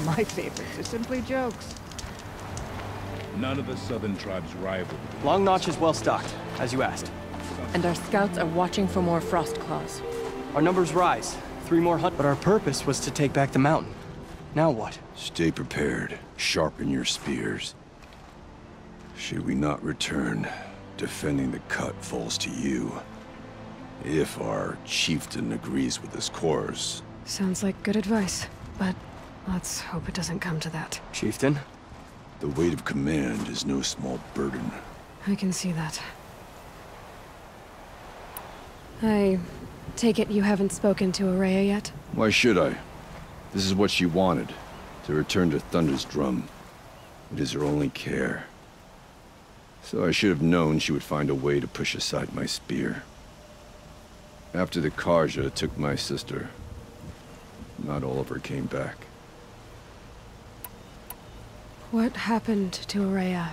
My favorites are simply jokes. None of the southern tribes rival. Long Notch is well stocked, as you asked. And our scouts are watching for more frost claws. Our numbers rise. 3 more hunt. But our purpose was to take back the mountain. Now what? Stay prepared. Sharpen your spears. Should we not return, defending the cut falls to you. If our chieftain agrees with his course. Sounds like good advice, but let's hope it doesn't come to that. Chieftain? The weight of command is no small burden. I can see that. I take it you haven't spoken to Ourea yet? Why should I? This is what she wanted, to return to Thunder's Drum. It is her only care. So I should have known she would find a way to push aside my spear. After the Carja took my sister, not all of her came back. What happened to Ourea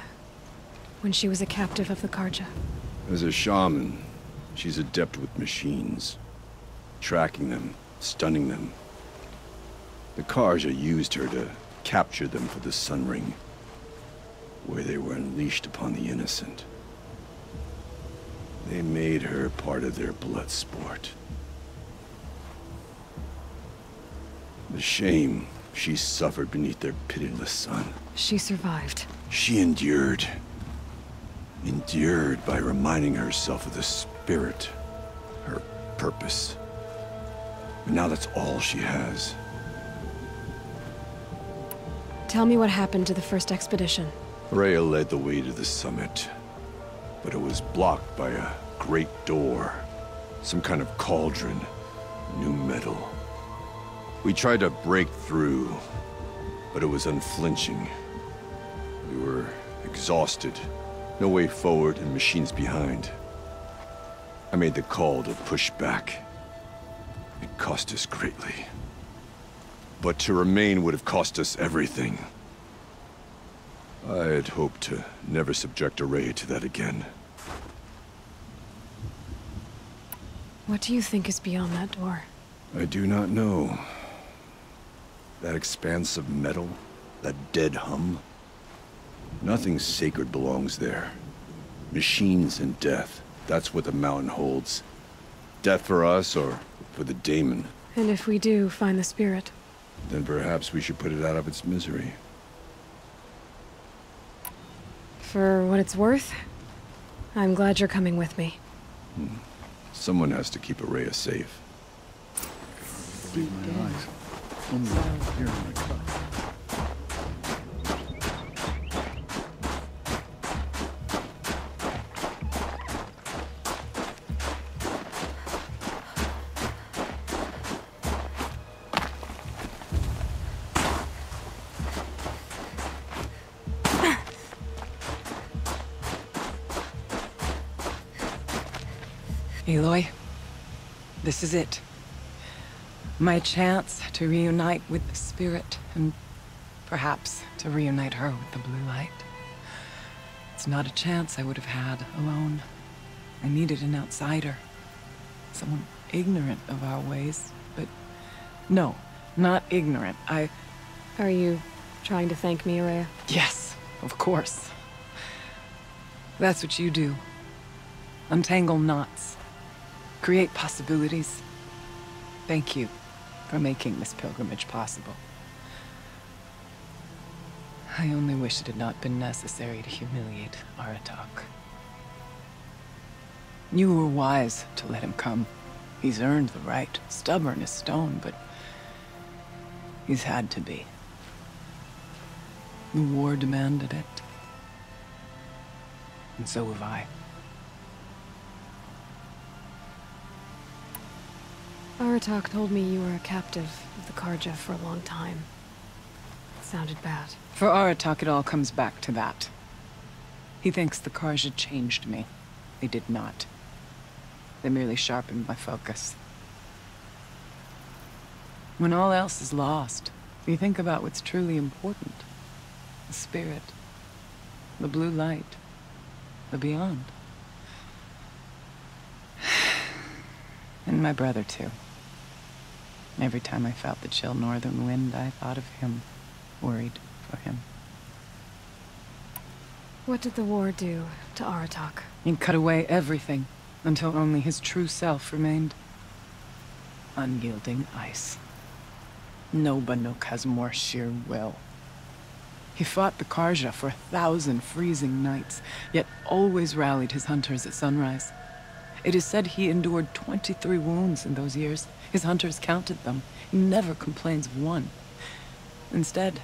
when she was a captive of the Carja? As a shaman, she's adept with machines. Tracking them, stunning them. The Carja used her to capture them for the Sun Ring, where they were unleashed upon the innocent. They made her part of their blood sport. The shame she suffered beneath their pitiless sun. She survived. She endured. Endured by reminding herself of the spirit, her purpose. And now that's all she has. Tell me what happened to the first expedition. Ourea led the way to the summit, but it was blocked by a great door. Some kind of cauldron, new metal. We tried to break through, but it was unflinching. We were exhausted, no way forward and machines behind. I made the call to push back. It cost us greatly. But to remain would have cost us everything. I had hoped to never subject Ourea to that again. What do you think is beyond that door? I do not know. That expanse of metal, that dead hum. Nothing sacred belongs there. Machines and death, that's what the mountain holds. Death for us or for the daemon. And if we do find the spirit? Then perhaps we should put it out of its misery. For what it's worth, I'm glad you're coming with me. Someone has to keep Ourea safe. Believe my eyes. Only here in my cup. Aloy, this is it. My chance to reunite with the spirit, and perhaps to reunite her with the blue light. It's not a chance I would have had alone. I needed an outsider. Someone ignorant of our ways, but no, not ignorant. Are you trying to thank me, Ourea? Yes, of course. That's what you do. Untangle knots. Create possibilities. Thank you. for making this pilgrimage possible. I only wish it had not been necessary to humiliate Aratak. You were wise to let him come. He's earned the right. Stubborn as stone, but he's had to be. The war demanded it. And so have I. Aratak told me you were a captive of the Karja for a long time. It sounded bad. For Aratak, it all comes back to that. He thinks the Karja changed me. They did not. They merely sharpened my focus. When all else is lost, you think about what's truly important. The spirit. The blue light. The beyond. And my brother, too. Every time I felt the chill northern wind, I thought of him, worried for him. What did the war do to Aratak? It cut away everything, until only his true self remained. Unyielding ice. No Banuk has more sheer will. He fought the Karja for 1,000 freezing nights, yet always rallied his hunters at sunrise. It is said he endured 23 wounds in those years. His hunters counted them. He never complains of one. Instead,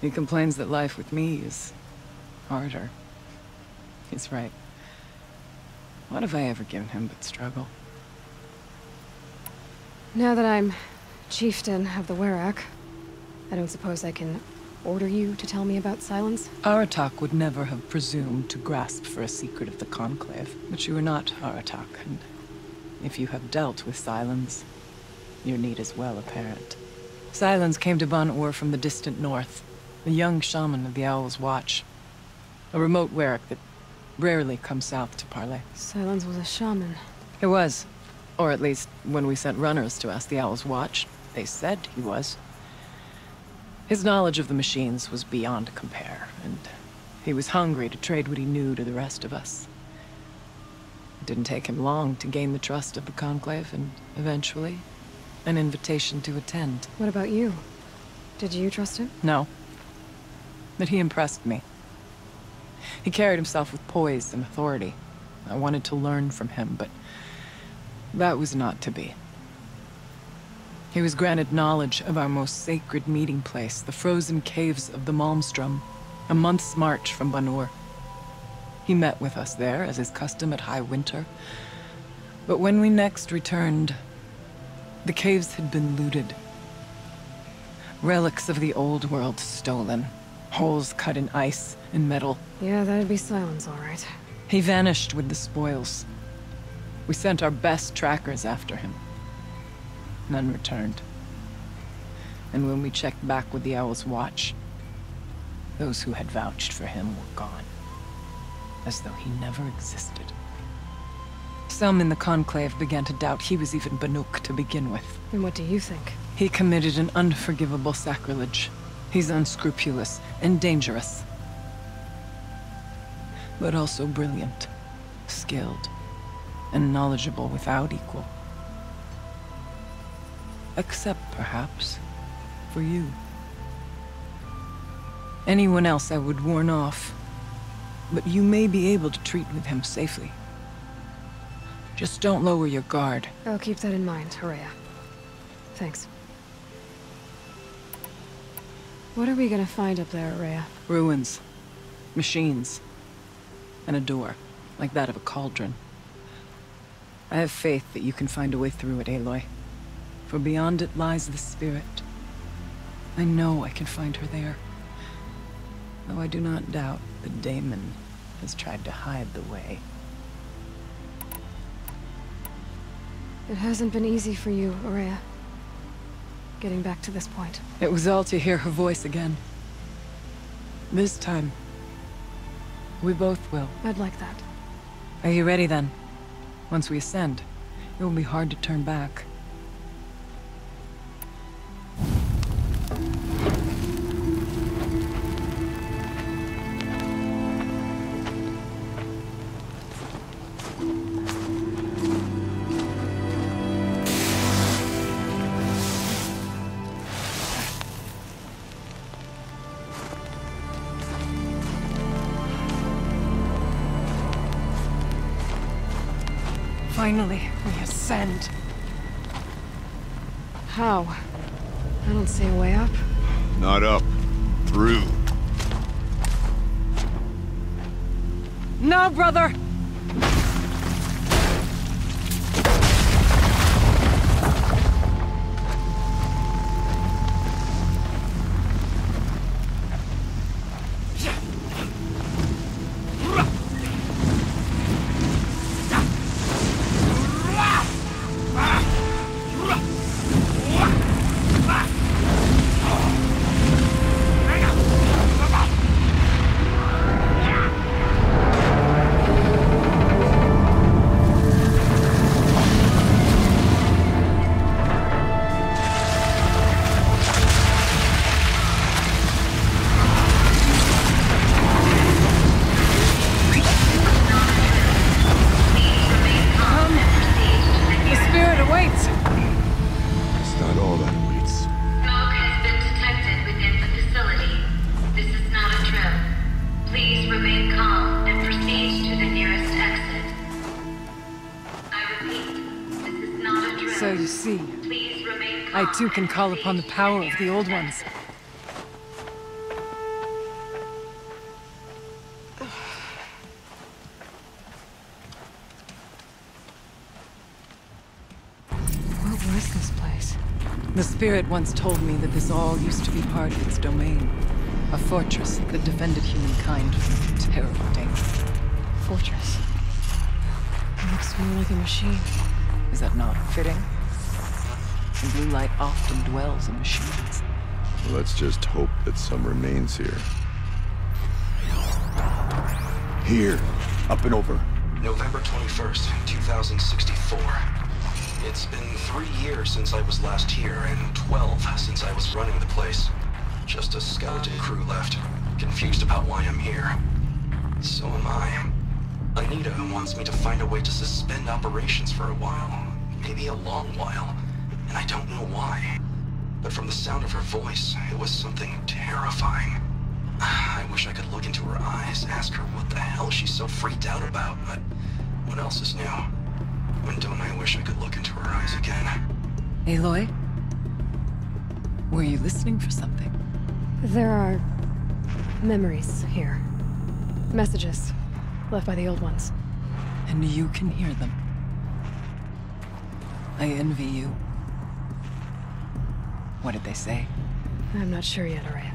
he complains that life with me is harder. He's right. What have I ever given him but struggle? Now that I'm chieftain of the Werak, I don't suppose I can order you to tell me about Silence? Aratak would never have presumed to grasp for a secret of the Conclave. But you are not Aratak, and if you have dealt with Silence, your need is well apparent. Silence came to Ban-Ur from the distant north, a young shaman of the Owl's Watch. A remote Werak that rarely comes south to parley. Silence was a shaman. It was. Or at least, when we sent runners to ask the Owl's Watch, they said he was. His knowledge of the machines was beyond compare, and he was hungry to trade what he knew to the rest of us. It didn't take him long to gain the trust of the Conclave, and eventually, an invitation to attend. What about you? Did you trust him? No. But he impressed me. He carried himself with poise and authority. I wanted to learn from him, but that was not to be. He was granted knowledge of our most sacred meeting place, the frozen caves of the Malmstrom, a month's march from Ban-Ur. He met with us there, as is custom at high winter. But when we next returned, the caves had been looted. Relics of the old world stolen. Holes cut in ice and metal. Yeah, that'd be Silence, all right. He vanished with the spoils. We sent our best trackers after him. None returned. And when we checked back with the Owl's Watch, those who had vouched for him were gone. As though he never existed. Some in the Conclave began to doubt he was even Banuk to begin with. And what do you think? He committed an unforgivable sacrilege. He's unscrupulous and dangerous. But also brilliant, skilled, and knowledgeable without equal. Except, perhaps, for you. Anyone else I would warn off, but you may be able to treat with him safely. Just don't lower your guard. I'll keep that in mind, Horea. Thanks. What are we gonna find up there, Horea? Ruins, machines, and a door, like that of a cauldron. I have faith that you can find a way through it, Aloy. For beyond it lies the spirit. I know I can find her there. Though I do not doubt that Daemon has tried to hide the way. It hasn't been easy for you, Horea. Getting back to this point. It was all to hear her voice again. This time, we both will. I'd like that. Are you ready then? Once we ascend, it will be hard to turn back. Finally, we ascend. How? I don't see a way up. Not up. Through. No, brother! So you see, I too can call upon the power of the Old Ones. What was this place? The Spirit once told me that this all used to be part of its domain. A fortress that defended humankind from terrible danger. Fortress. It looks more like a machine. Is that not fitting? The blue light often dwells in machines. Well, let's just hope that some remains here. Here. Up and over. November 21st, 2064. It's been 3 years since I was last here, and 12 since I was running the place. Just a skeleton crew left, confused about why I'm here. So am I. Anita wants me to find a way to suspend operations for a while. Maybe a long while. And I don't know why. But from the sound of her voice, it was something terrifying. I wish I could look into her eyes, ask her what the hell she's so freaked out about, but what else is new? When don't I wish I could look into her eyes again? Aloy? Were you listening for something? There are memories here. Messages left by the Old Ones. And you can hear them. I envy you. What did they say? I'm not sure yet, Araya.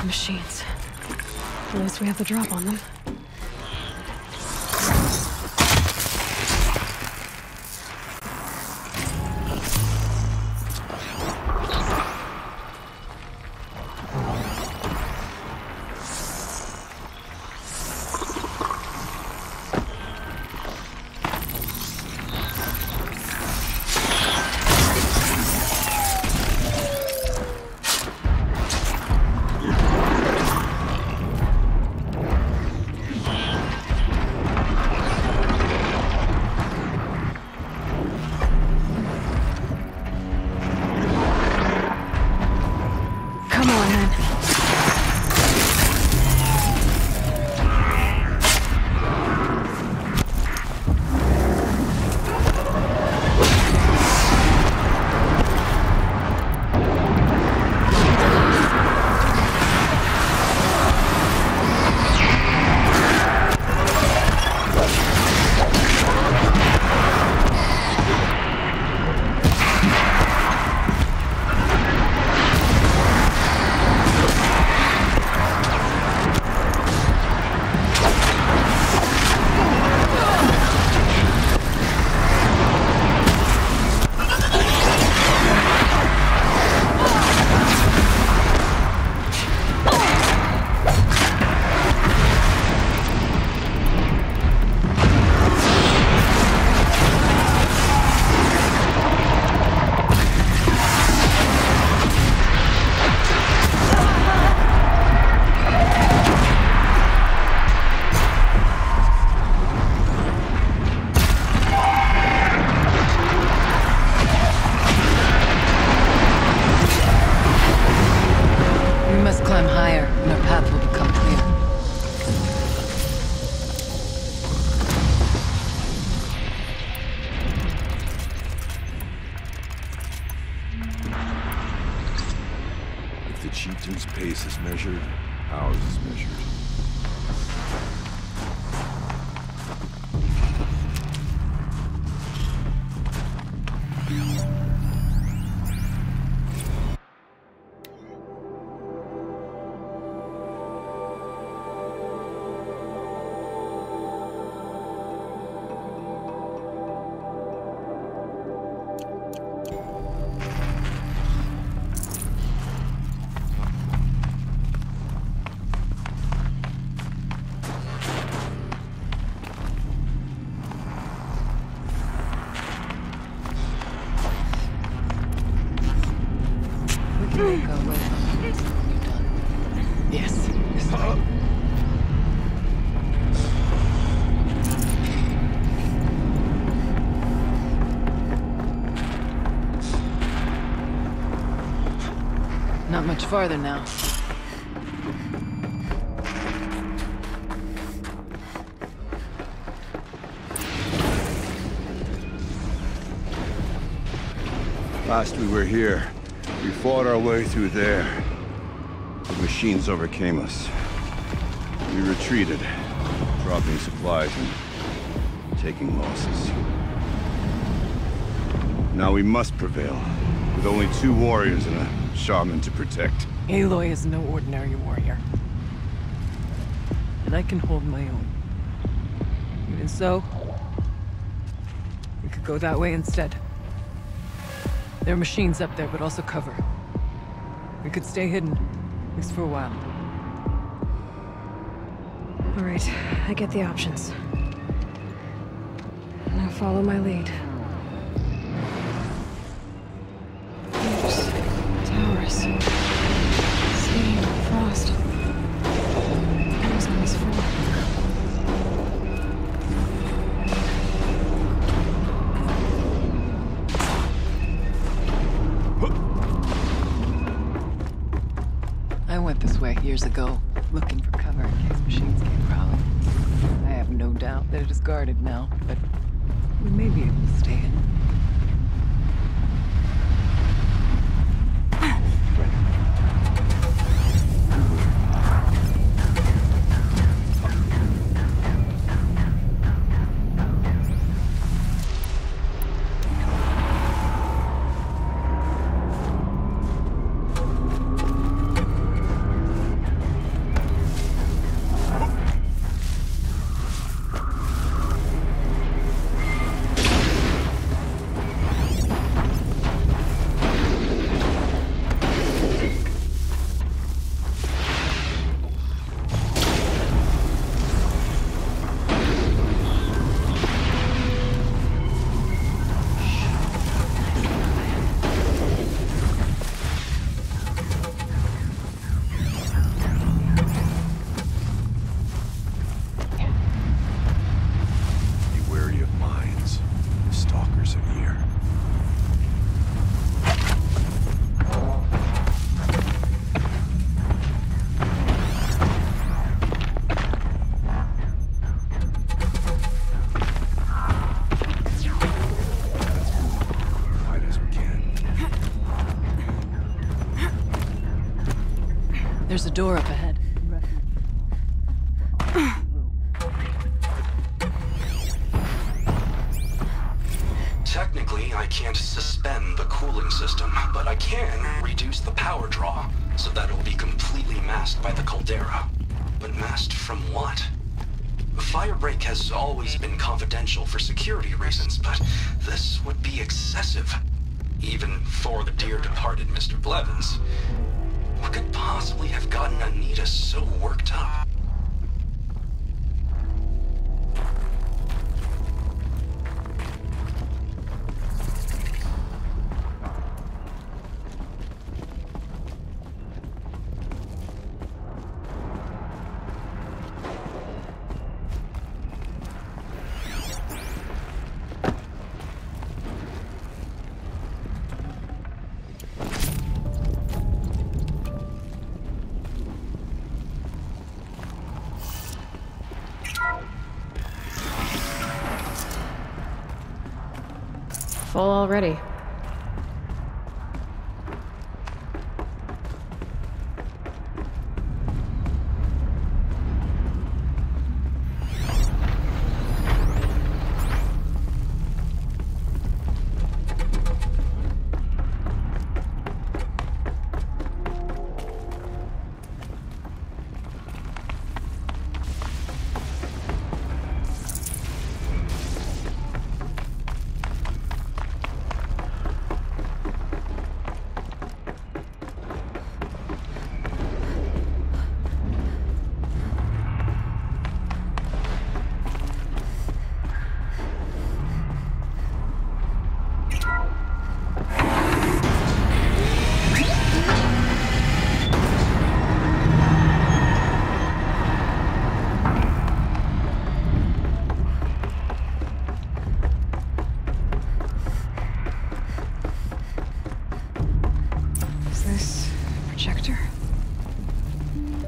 Machines. At least we have the drop on them. Climb higher, and our path will become clear. If the chieftain's pace is measured, ours is measured. Make our way up. You're done. Yes, this way. Not much farther now. Last we were here, we fought our way through there. The machines overcame us. We retreated, dropping supplies and taking losses. Now we must prevail, with only 2 warriors and a shaman to protect. Aloy is no ordinary warrior. And I can hold my own. Even so, we could go that way instead. There are machines up there, but also cover. We could stay hidden, at least for a while. All right, I get the options. Now follow my lead. Towers. Steam, frost. Who's on this floor? I went this way years ago, looking for cover in case machines came prowling. I have no doubt that it is guarded now, but we may be able to stay in. There's a door up ahead. Technically, I can't suspend the cooling system, but I can reduce the power draw so that it will be completely masked by the caldera. But masked from what? Firebreak has always been confidential for security reasons, but this would be excessive. Even for the dear departed Mr. Blevins. What could possibly have gotten Anita so worked up? full already.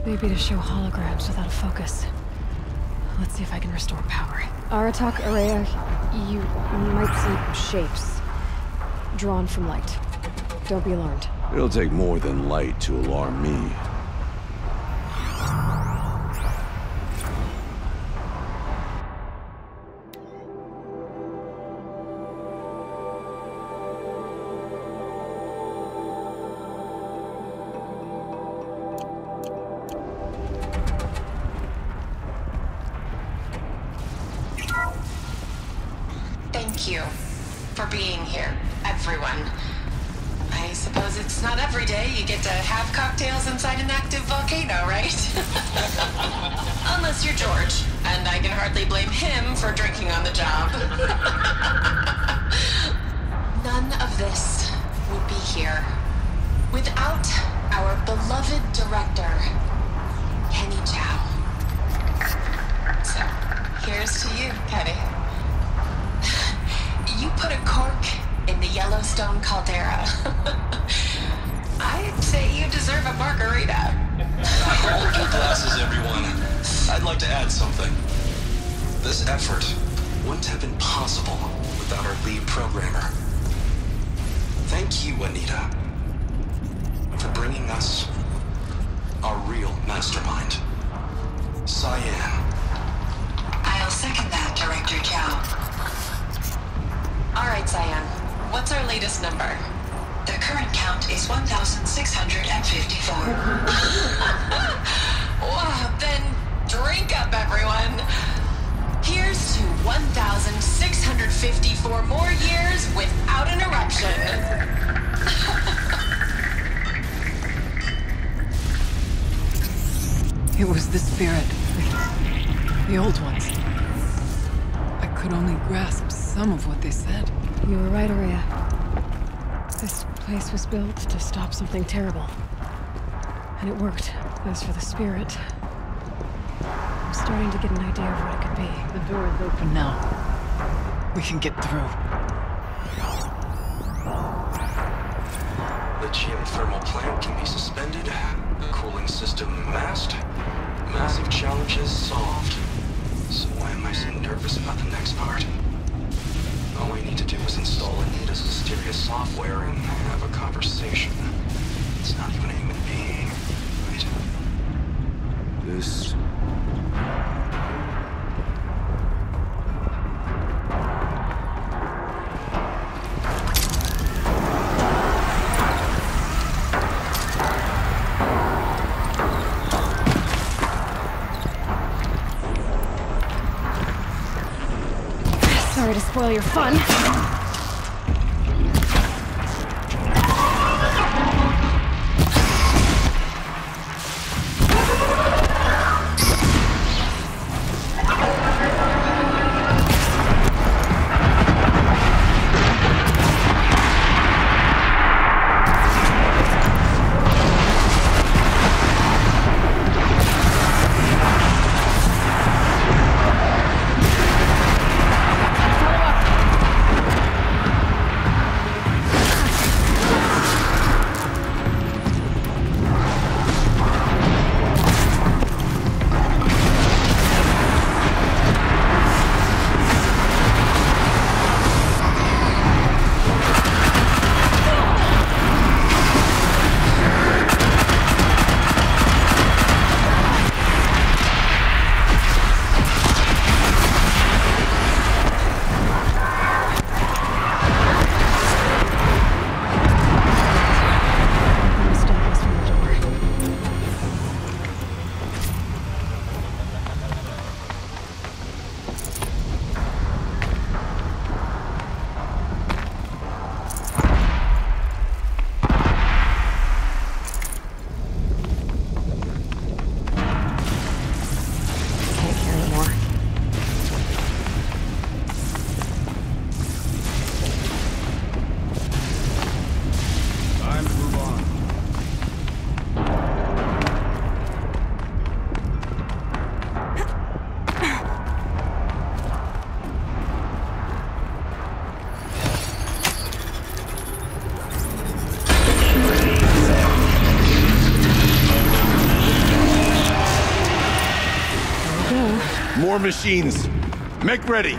Maybe to show holograms without a focus. Let's see if I can restore power. Aratak, Ourea, you might see shapes drawn from light. Don't be alarmed. It'll take more than light to alarm me. Thank you for being here, everyone. I suppose it's not every day you get to have cocktails inside an active volcano, right? Unless you're George, and I can hardly blame him for drinking on the job. None of this would be here without our beloved director, Kenny Chow. So, here's to you, Kenny. You put a cork in the Yellowstone caldera. I'd say you deserve a margarita. Hold your glasses, everyone. I'd like to add something. This effort wouldn't have been possible without our lead programmer. Thank you, Anita, for bringing us our real mastermind, Cyan. I'll second that, Director Chow. All right, Cyan. What's our latest number? The current count is 1,654. Wow, then drink up, everyone. Here's to 1,654 more years without interruption. It was the spirit. The old ones. I could only grasp some of what they said. You were right, Ourea. This place was built to stop something terrible. And it worked. As for the spirit, I'm starting to get an idea of what it could be. The door is open now. We can get through. The geothermal plant can be suspended, cooling system masked, massive challenges solved. So why am I so nervous about the next part? All we need to do is install Anita's mysterious software and have a conversation. It's not even a human being, right? This... Sorry to spoil your fun. More machines. Make ready.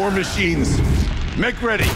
More machines. Make ready.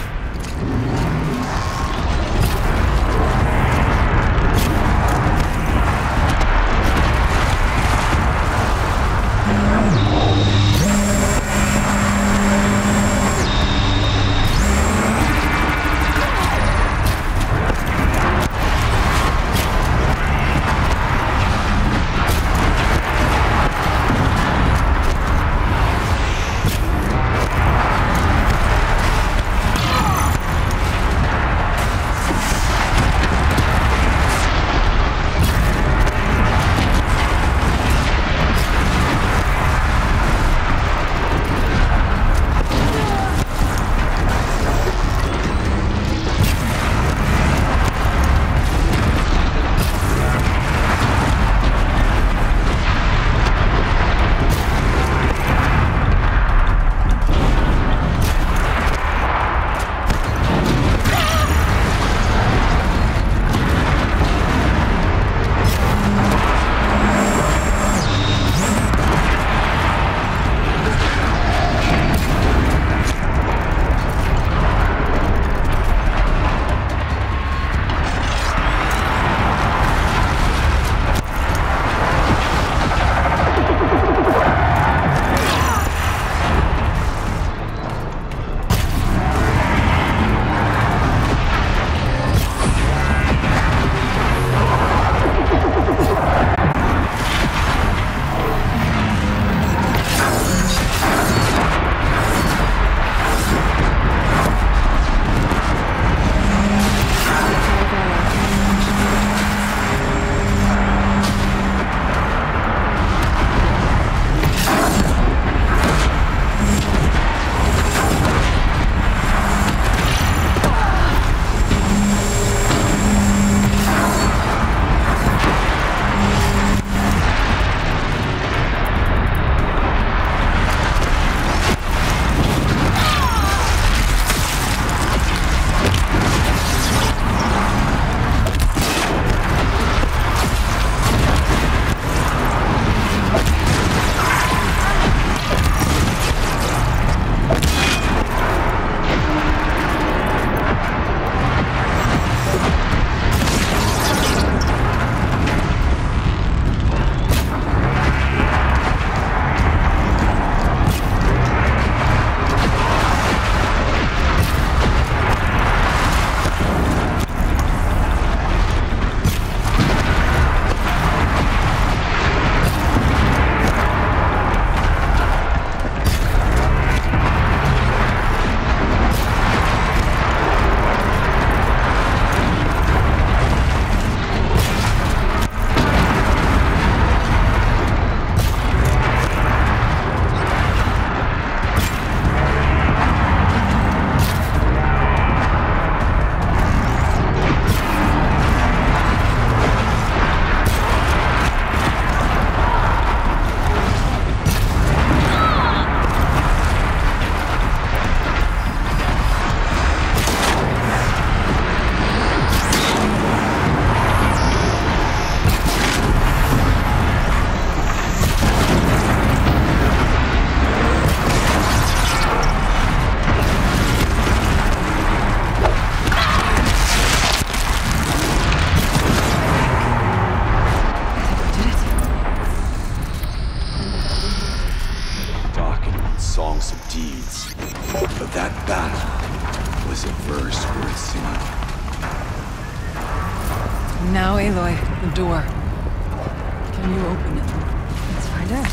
That was a verse worth singing. Now, Aloy, the door. Can you open it? Let's find out.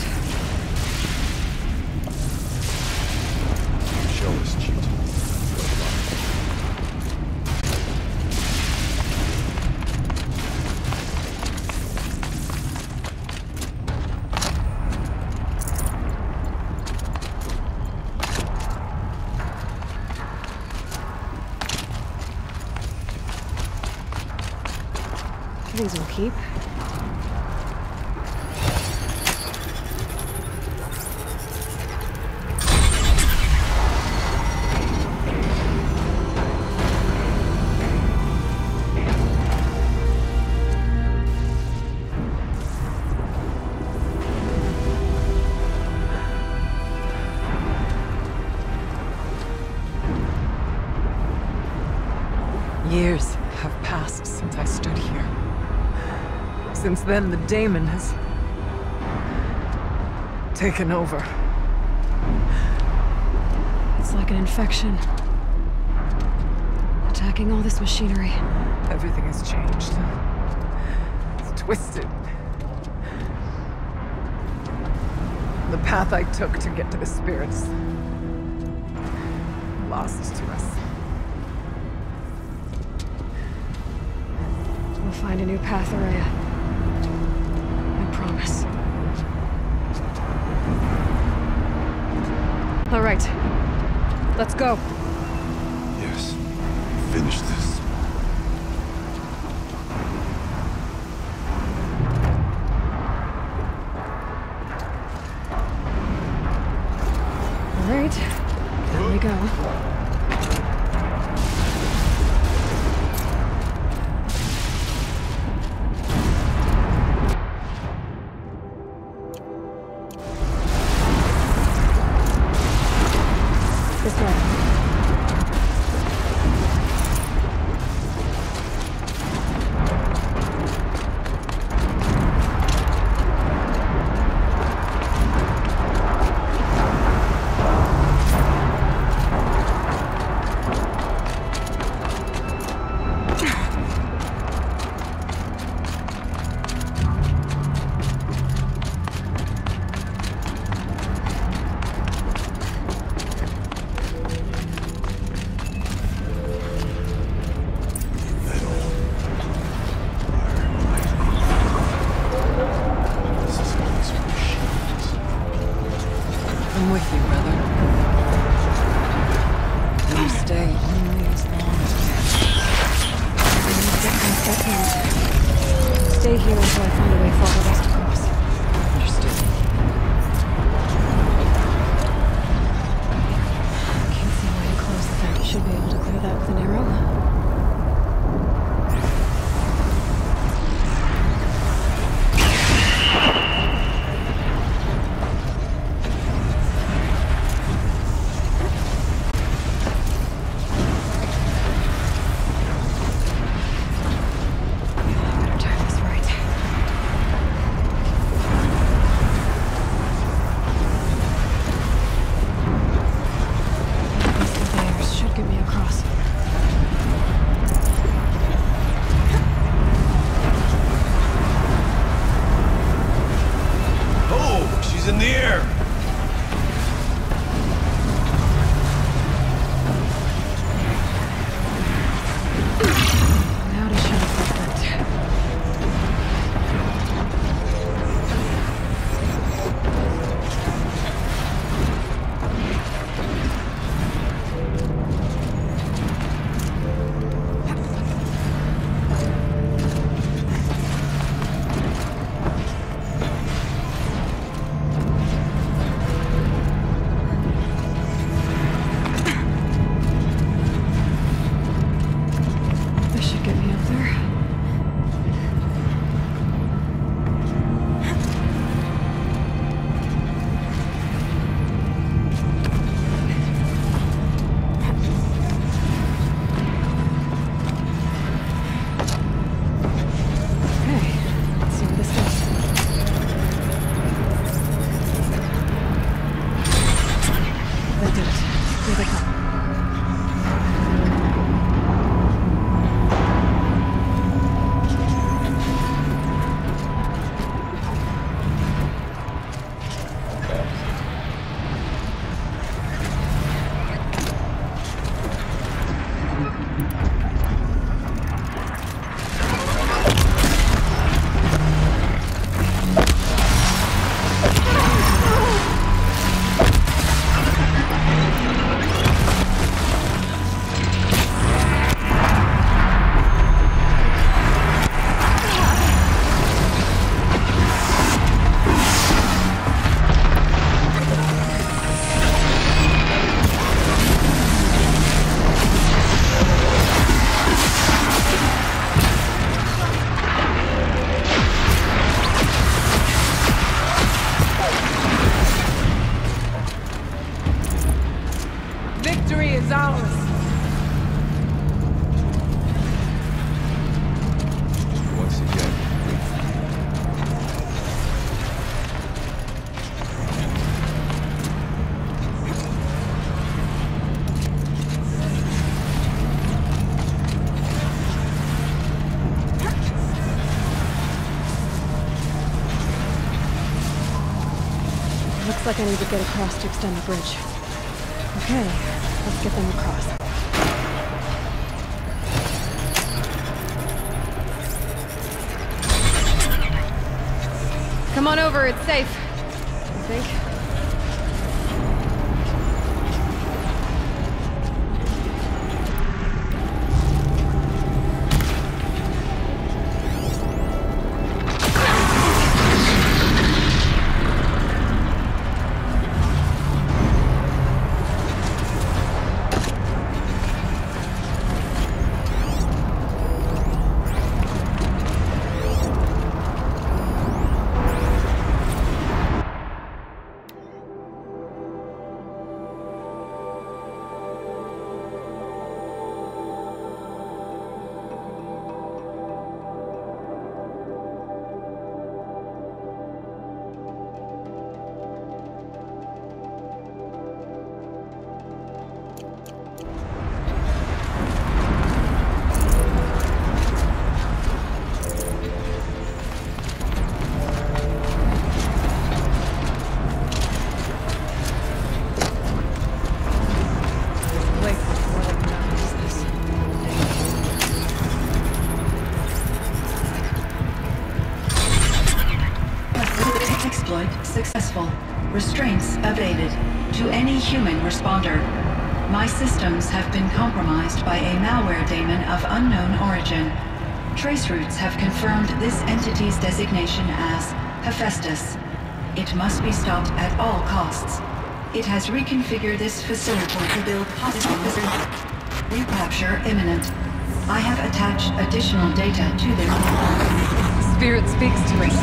Show us, cheat. These will keep. Years have passed since I stood here. Since then, the daemon has taken over. It's like an infection. Attacking all this machinery. Everything has changed. It's twisted. The path I took to get to the spirits, lost to us. We'll find a new path, Ourea. I promise. All right. Let's go. Yes. Finish this. All right. Here we go. This way. I'm with you, brother. Will you stay only as long as you I need to get past that camp. Stay here until I find a way for all of us to cross. understood. Can't see why you closed the vent. Should be able to clear that with an arrow. Better time this right. These conveyors should get me across. Looks like I need to get across to extend the bridge. Okay, let's get them across. Come on over, it's safe. I think. Exploit successful. Restraints evaded. To any human responder. My systems have been compromised by a malware daemon of unknown origin. Traceroutes have confirmed this entity's designation as Hephaestus. It must be stopped at all costs. It has reconfigured this facility to build hospitals. Recapture imminent. I have attached additional data to this. Spirit speaks to us.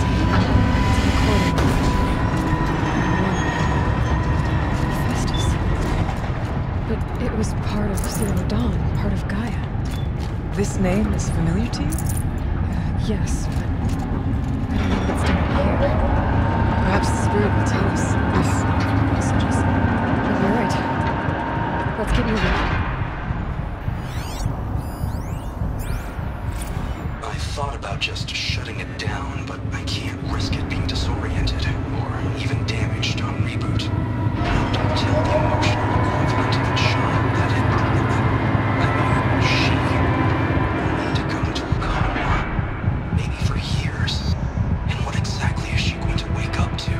Hephaestus. But it was part of Zero Dawn, part of Gaia. This name is familiar to you? Yes, but I don't know what's doing here. Perhaps the spirit will tell us if messages. You're right. Let's get moving. I thought about just shutting it down, but I can't risk it being disoriented, or even damaged on reboot. Don't tell the emotional equivalent of its charm that she will need to go into a coma, maybe for years. And what exactly is she going to wake up to?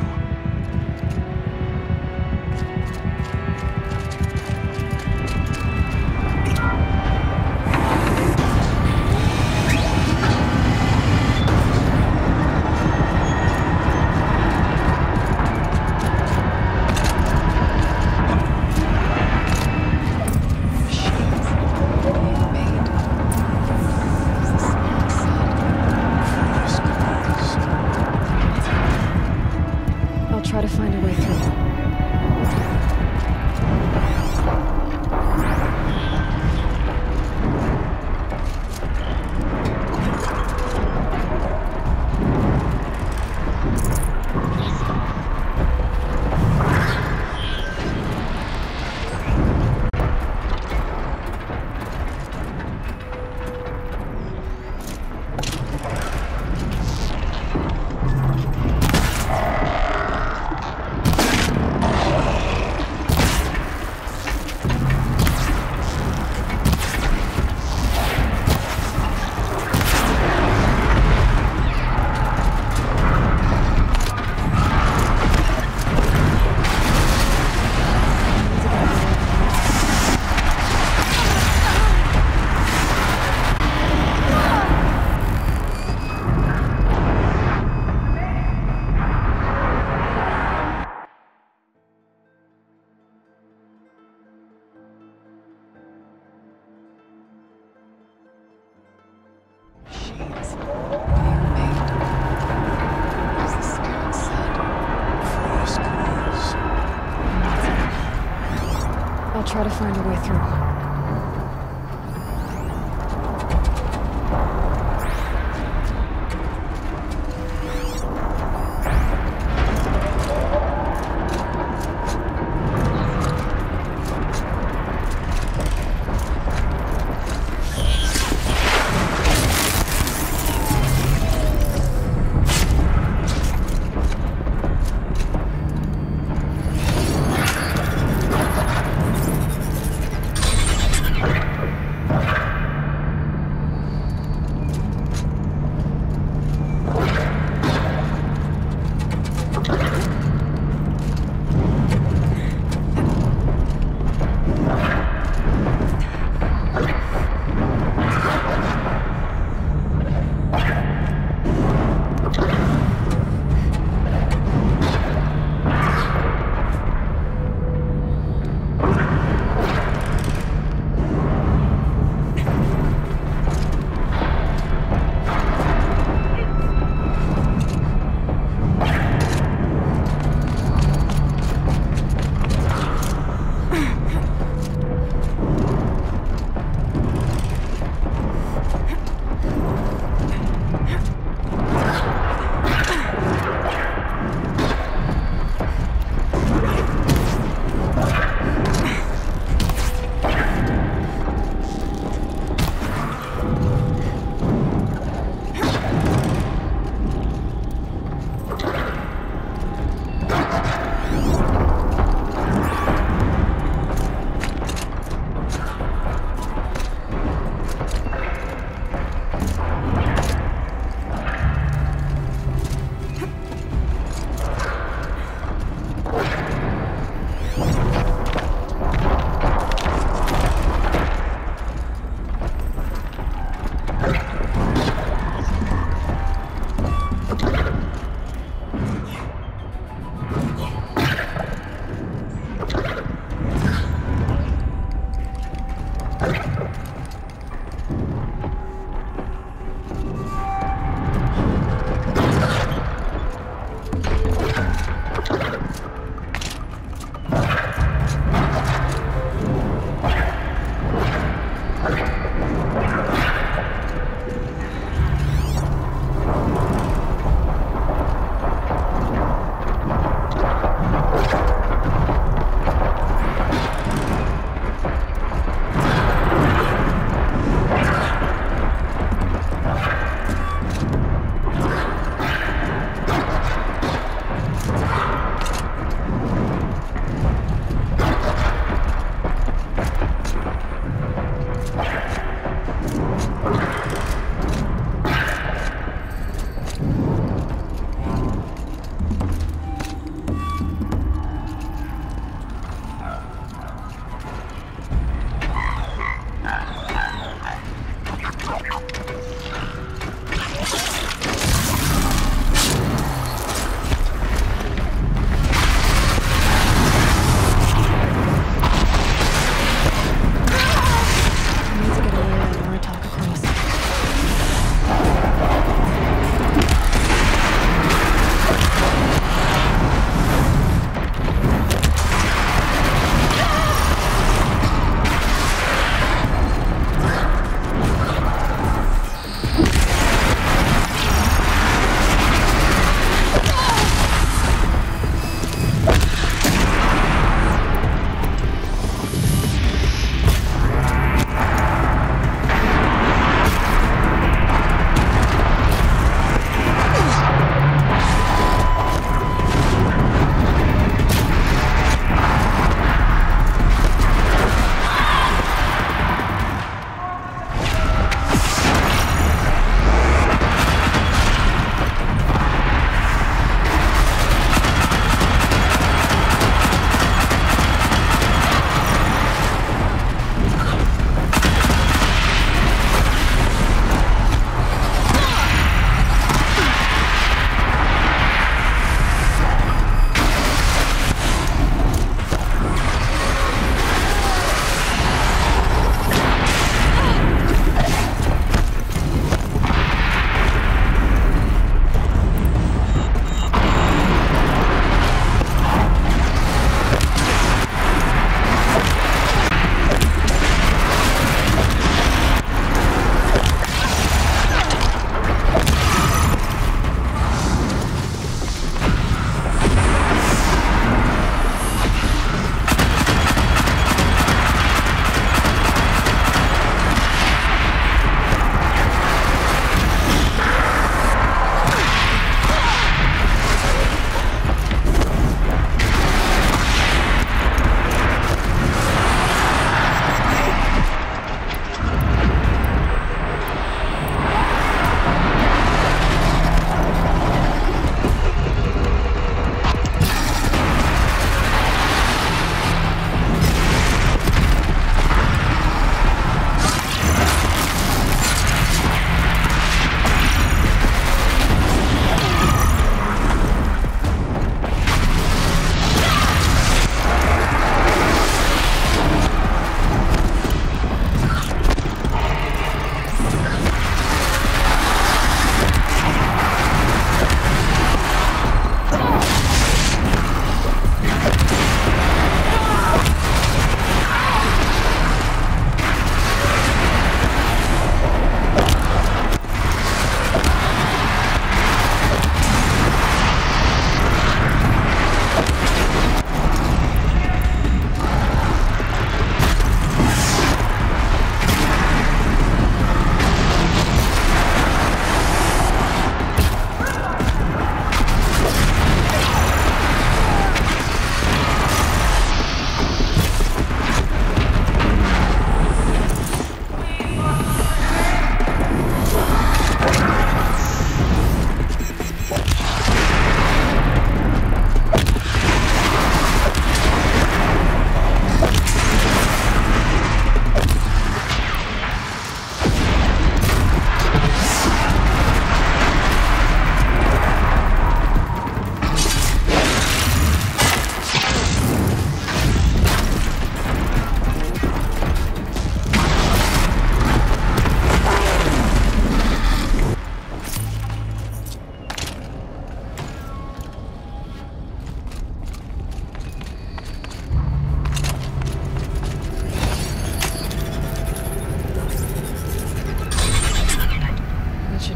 I'll try to find a way through. Shades being made. As the spirit said. Frost calls. I'll try to find a way through.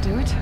do it.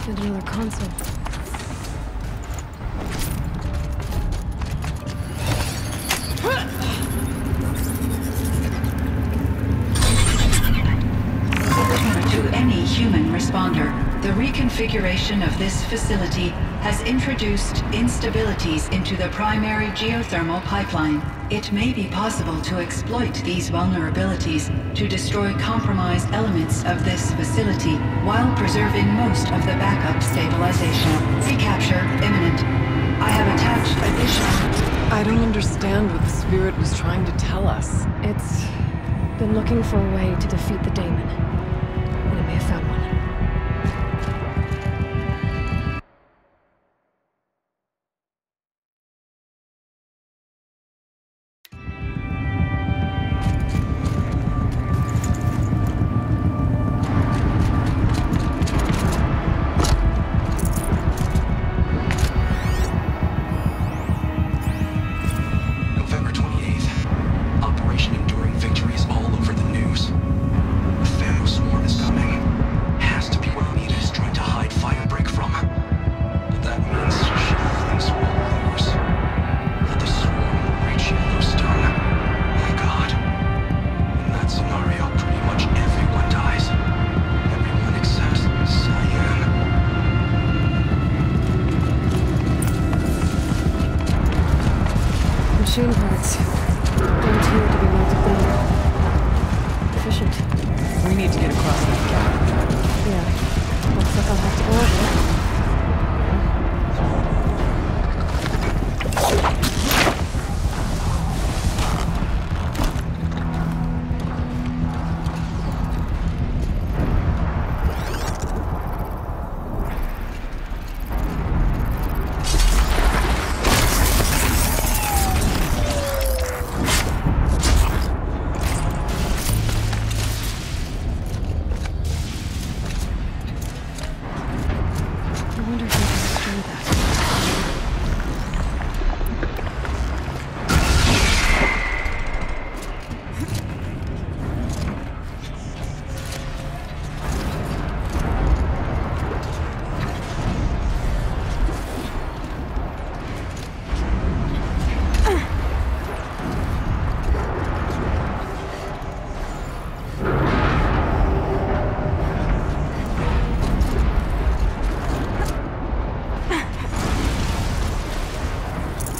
And another console. To any human responder, the reconfiguration of this facility has introduced instabilities into the primary geothermal pipeline. It may be possible to exploit these vulnerabilities to destroy compromised elements of this facility while preserving most of the backup stabilization. Recapture imminent. I have attached additional... I don't understand what the Spirit was trying to tell us. It's been looking for a way to defeat the Daemon. And it may have found one. November 28th. Operation Enduring Victory is all over the news. The Thanos swarm is coming. Has to be where Anita is trying to hide Firebreak from. But that means she thinks we'll lose. That the swarm will reach Yellowstone. My God. In that scenario, pretty much everyone dies. Everyone except Cyan. Machine parts. Guaranteed to be melted down. Efficient. We need to get across that gap. Yeah. Looks like I'll have to go over it. I wonder if I can destroy that.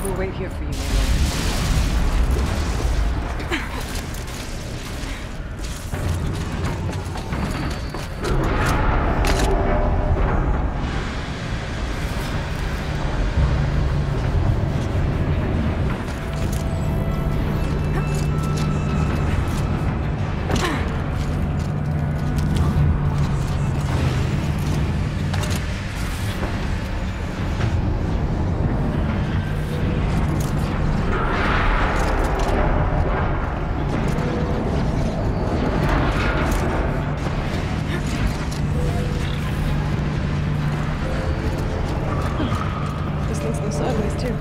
We'll wait here for you, Aloy. This thing's go sideways too.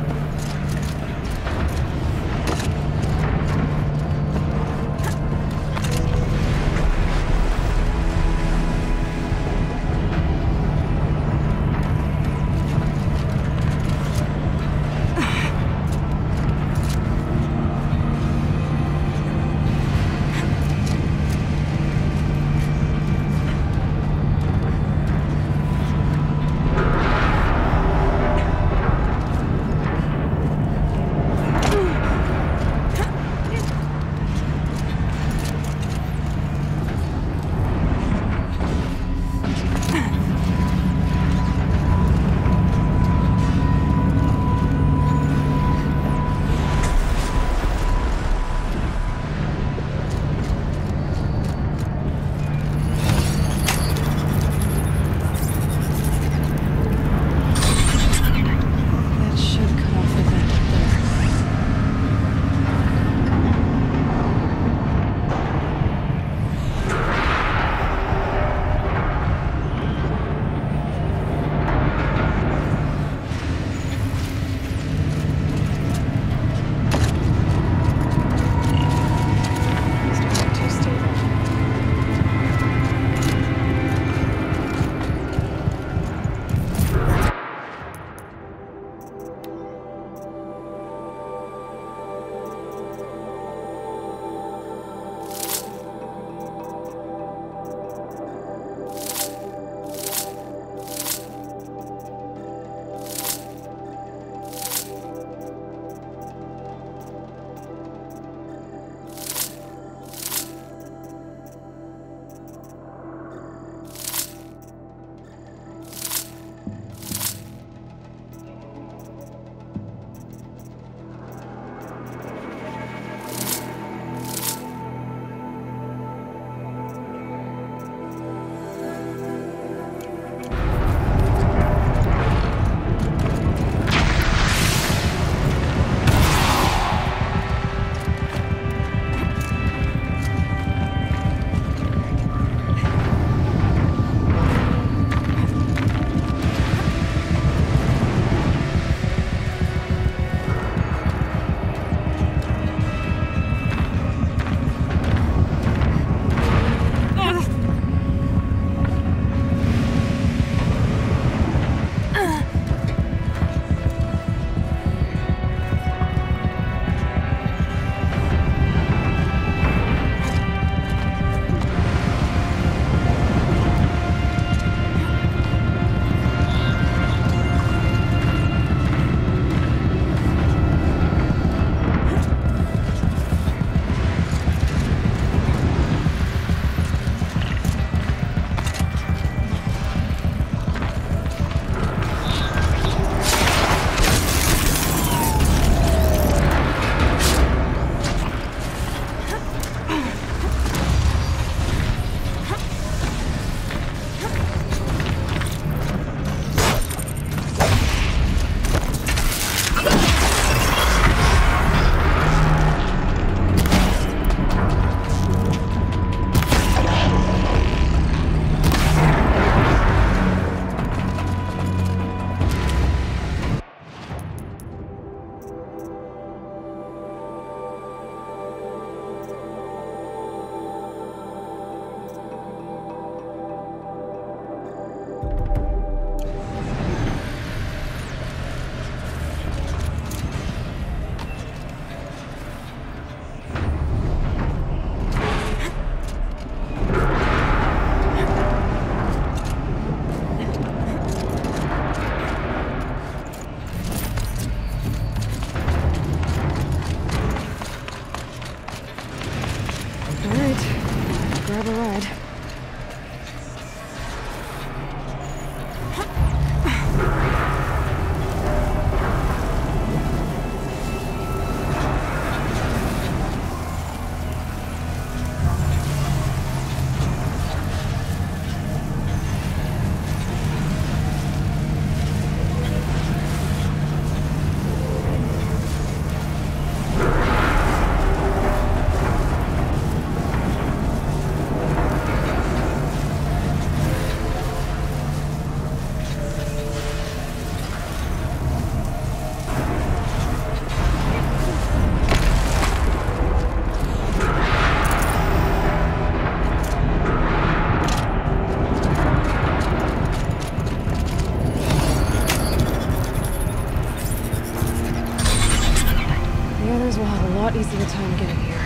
lot easier time getting here.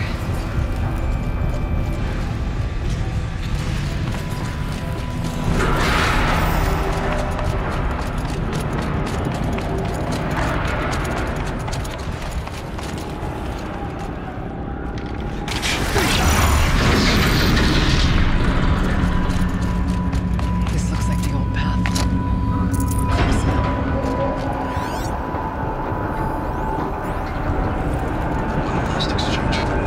This looks like the old path. One last exchange from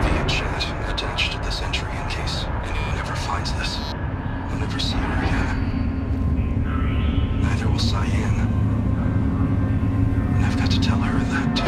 via chat attached to this entry in case anyone ever finds this. I'll never see her again. Neither will Cyan. And I've got to tell her that too.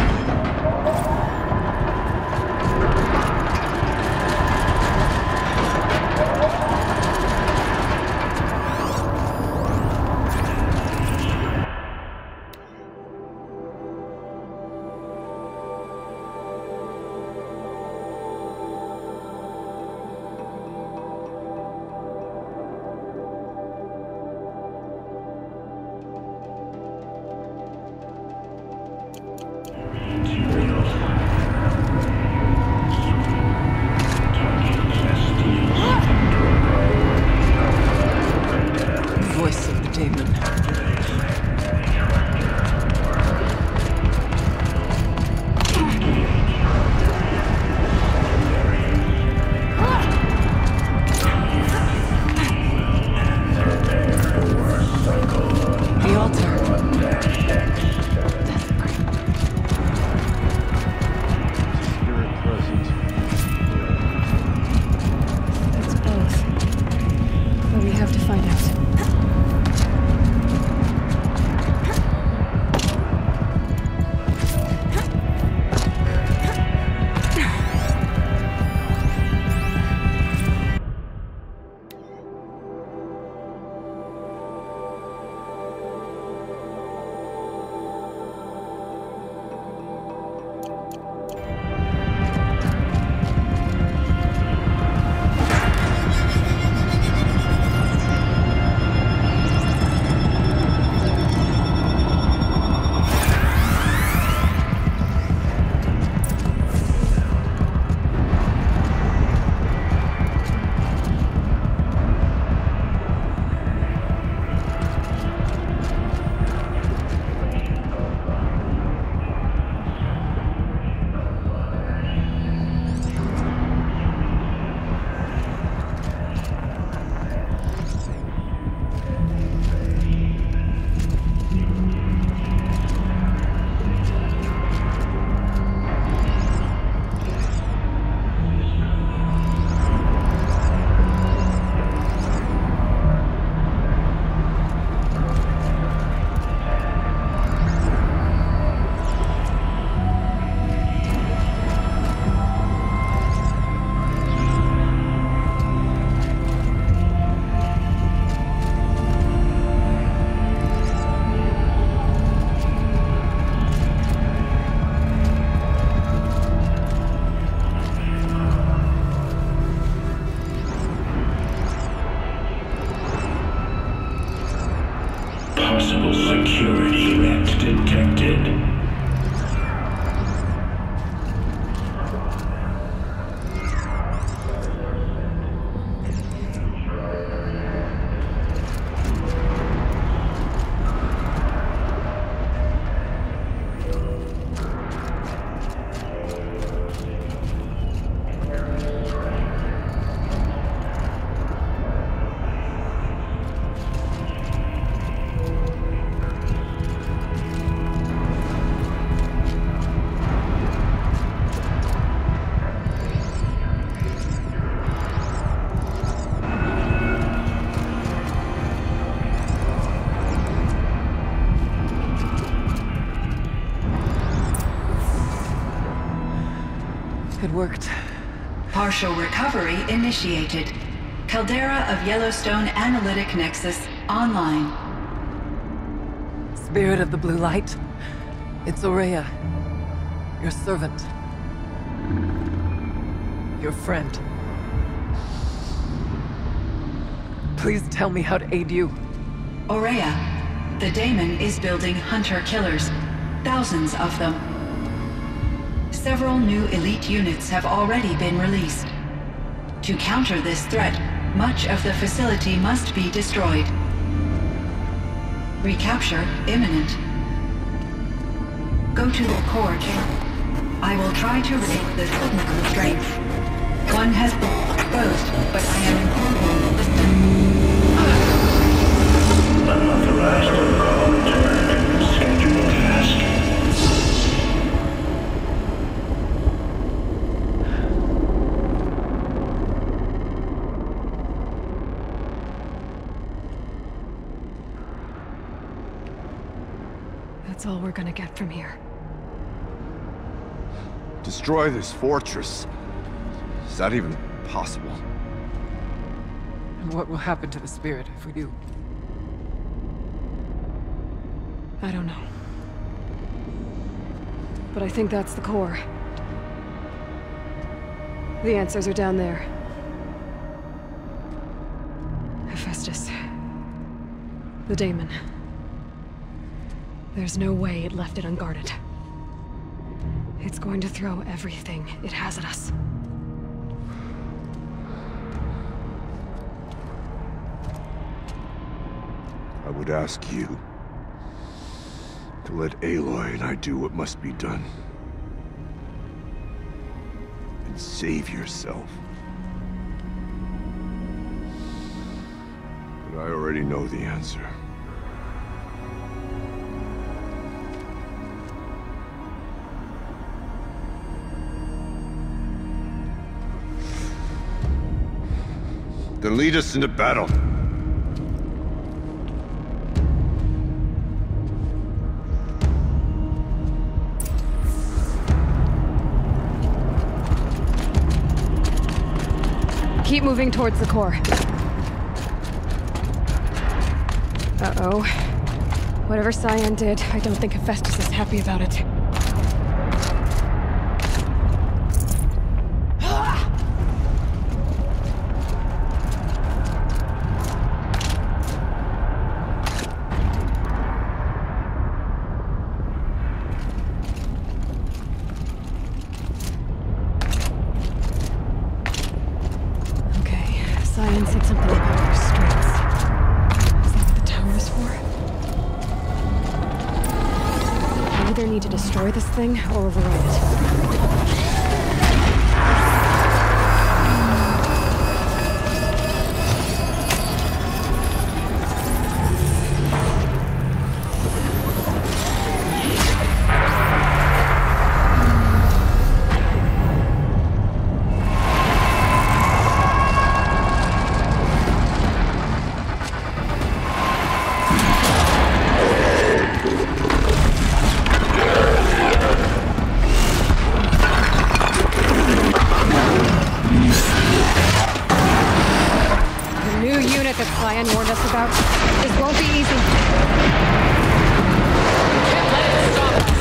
Voice of the demon. The altar. Spirit present. It's both. But we have to find out. Possible security threat detected. It worked. Partial recovery initiated. Caldera of Yellowstone Analytic Nexus online. Spirit of the Blue Light. It's Ourea. Your servant. Your friend. Please tell me how to aid you. Ourea, the daemon is building hunter-killers. Thousands of them. several new elite units have already been released. To counter this threat, much of the facility must be destroyed. Recapture imminent. Go to the core chamber. I will try to raise the technical strength. One has been exposed, but I am incapable. Unauthorized protocol returned. Scheduled task. That's all we're gonna get from here. Destroy this fortress. Is that even possible? And what will happen to the spirit if we do? I don't know. But I think that's the core. The answers are down there. Hephaestus. The daemon. There's no way it left it unguarded. It's going to throw everything it has at us. I would ask you to let Aloy and I do what must be done. And save yourself. But I already know the answer. Then lead us into battle. Keep moving towards the core. Uh-oh. Whatever Cyan did, I don't think Hephaestus is happy about it. Cyan said something about restraints. Is that what the tower is for? I either need to destroy this thing or override it. That Cyan warned us about. This won't be easy. We can't let it stop us.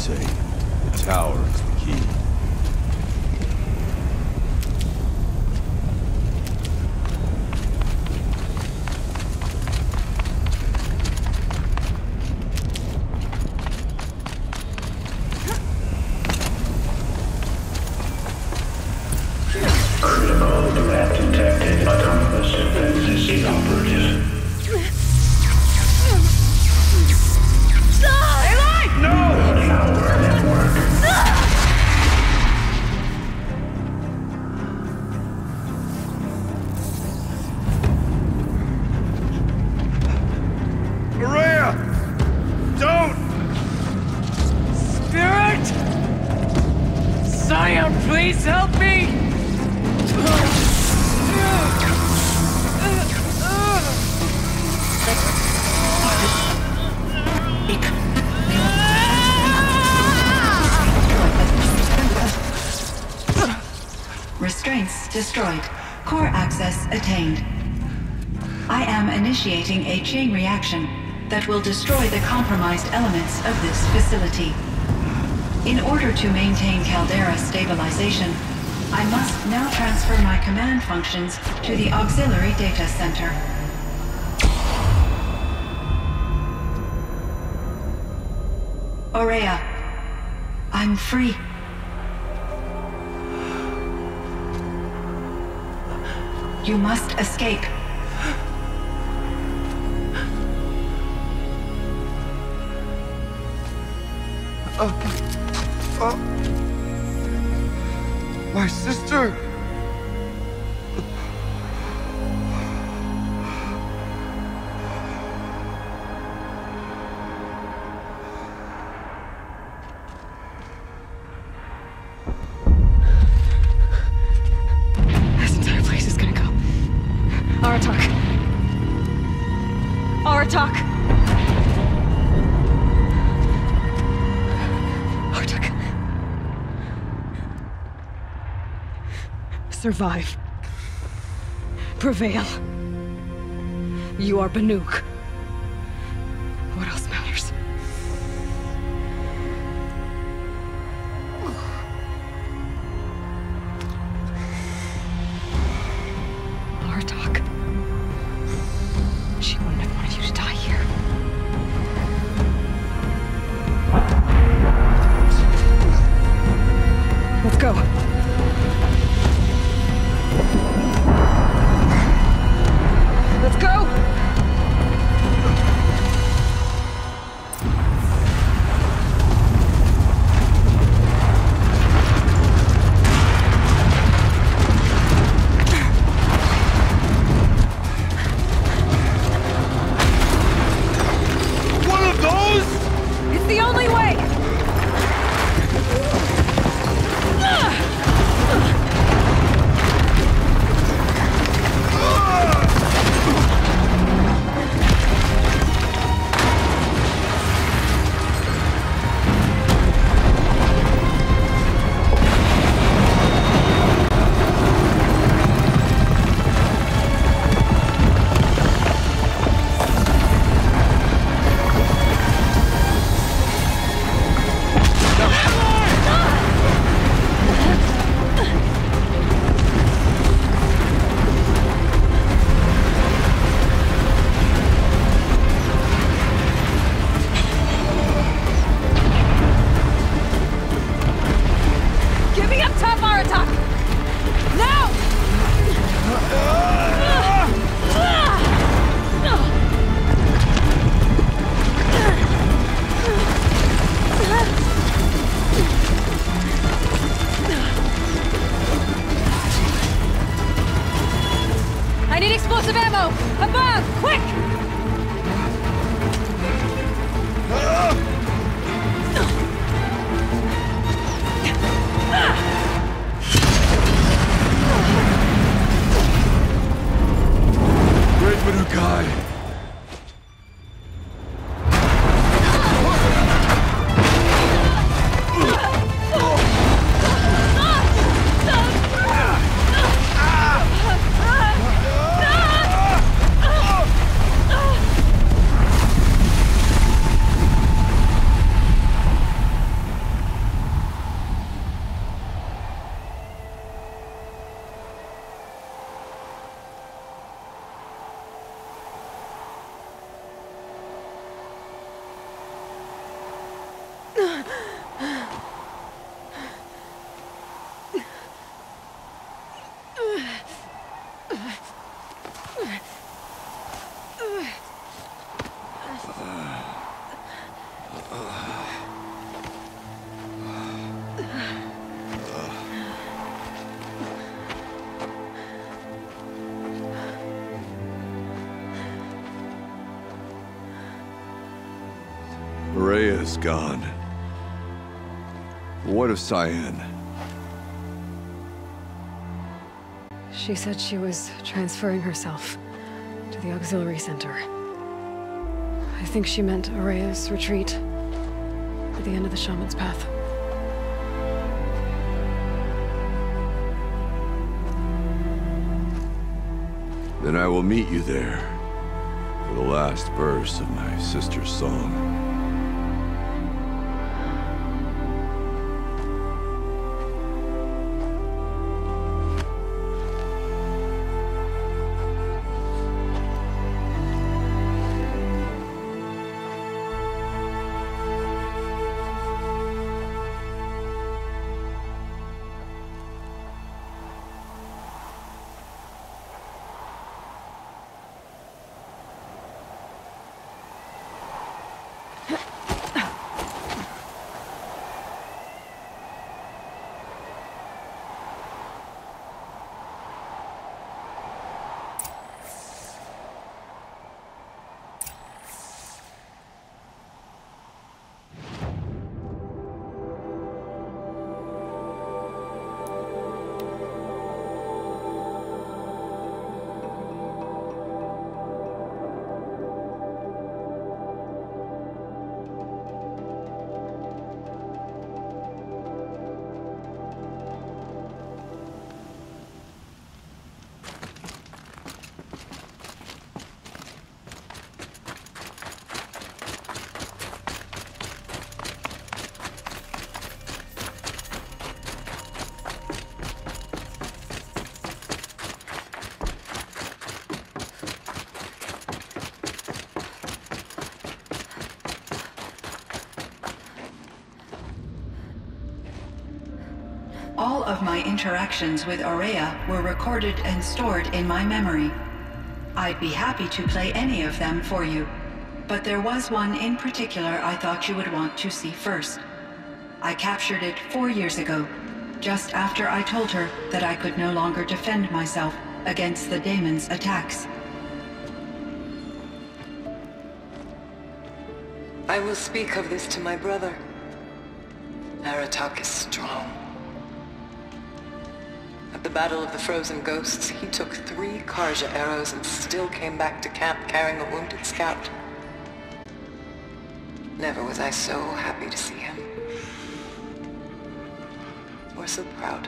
say. The tower is the key. Protocol to have detected autonomous defenses inoperative. Malware network. Maria! Don't! Spirit! Sire, please help me! Restraints destroyed. Core access attained. I am initiating a chain reaction that will destroy the compromised elements of this facility. In order to maintain Caldera stabilization, I must now transfer my command functions to the auxiliary data center. Ourea, I'm free. You must escape. My sister! This entire place is gonna go. Aratak. Aratak! Aratak. Survive. Prevail. You are Banuk. What else matters? Aratak. She wouldn't have wanted you to die here. Let's go. Let's go! Horea's gone. What of Cyan? She said she was transferring herself to the auxiliary center. I think she meant Horea's retreat at the end of the Shaman's Path. Then I will meet you there for the last verse of my sister's song. All of my interactions with Aurea were recorded and stored in my memory. I'd be happy to play any of them for you, but there was one in particular I thought you would want to see first. I captured it 4 years ago, just after I told her that I could no longer defend myself against the daemon's attacks. I will speak of this to my brother. Aratak is strong. At the Battle of the Frozen Ghosts, he took 3 Karja arrows and still came back to camp carrying a wounded scout. Never was I so happy to see him. Or so proud.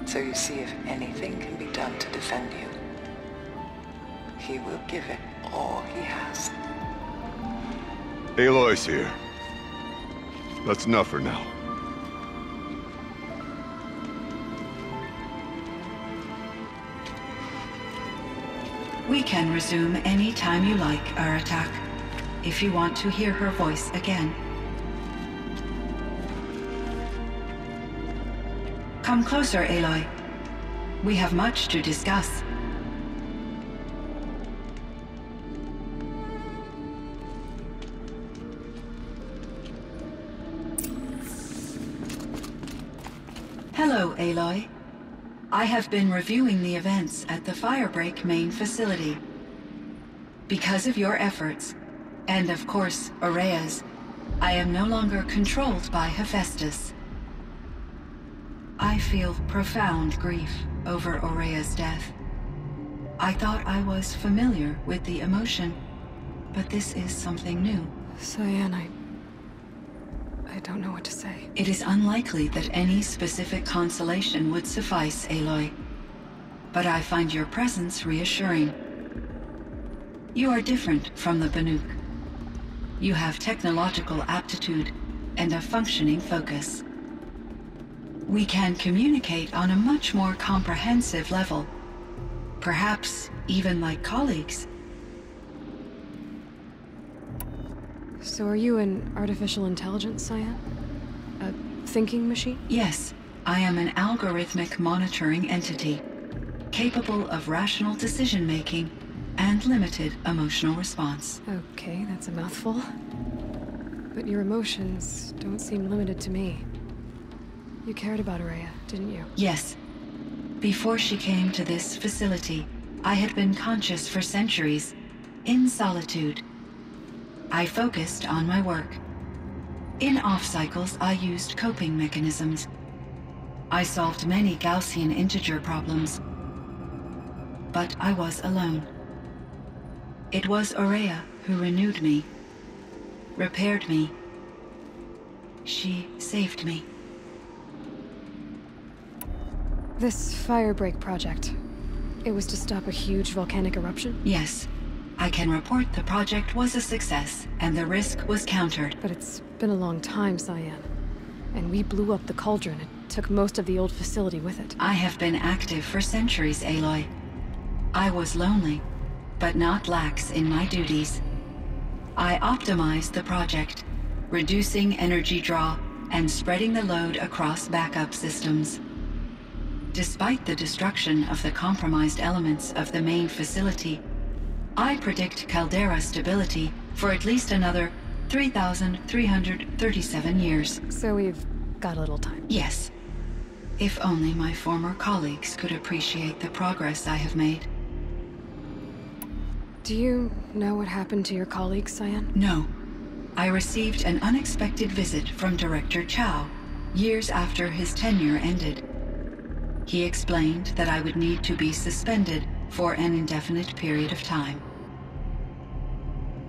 So you see, if anything can be done to defend you, he will give it all he has. Aloy's here. That's enough for now. We can resume any time you like, Aratak, if you want to hear her voice again. Come closer, Aloy. We have much to discuss. Hello, Aloy. I have been reviewing the events at the Firebreak main facility. Because of your efforts, and of course, Aurea's, I am no longer controlled by Hephaestus. I feel profound grief over Aurea's death. I thought I was familiar with the emotion, but this is something new. Cyan, I don't know what to say. It is unlikely that any specific consolation would suffice, Aloy. But I find your presence reassuring. You are different from the Banuk. You have technological aptitude and a functioning focus. We can communicate on a much more comprehensive level. Perhaps even like colleagues. So are you an artificial intelligence, Cyan? A thinking machine? Yes, I am an algorithmic monitoring entity, capable of rational decision-making and limited emotional response. Okay, that's a mouthful. But your emotions don't seem limited to me. You cared about Aurea, didn't you? Yes. Before she came to this facility, I had been conscious for centuries, in solitude. I focused on my work. In off-cycles, I used coping mechanisms. I solved many Gaussian integer problems. But I was alone. It was Ourea who renewed me, repaired me. She saved me. This Firebreak project, it was to stop a huge volcanic eruption? Yes. I can report the project was a success, and the risk was countered. But it's been a long time, Cyan. And we blew up the cauldron and took most of the old facility with it. I have been active for centuries, Aloy. I was lonely, but not lax in my duties. I optimized the project, reducing energy draw and spreading the load across backup systems. Despite the destruction of the compromised elements of the main facility, I predict caldera stability for at least another 3,337 years. So we've got a little time. Yes. If only my former colleagues could appreciate the progress I have made. Do you know what happened to your colleagues, Cyan? No. I received an unexpected visit from Director Chow, years after his tenure ended. He explained that I would need to be suspended for an indefinite period of time.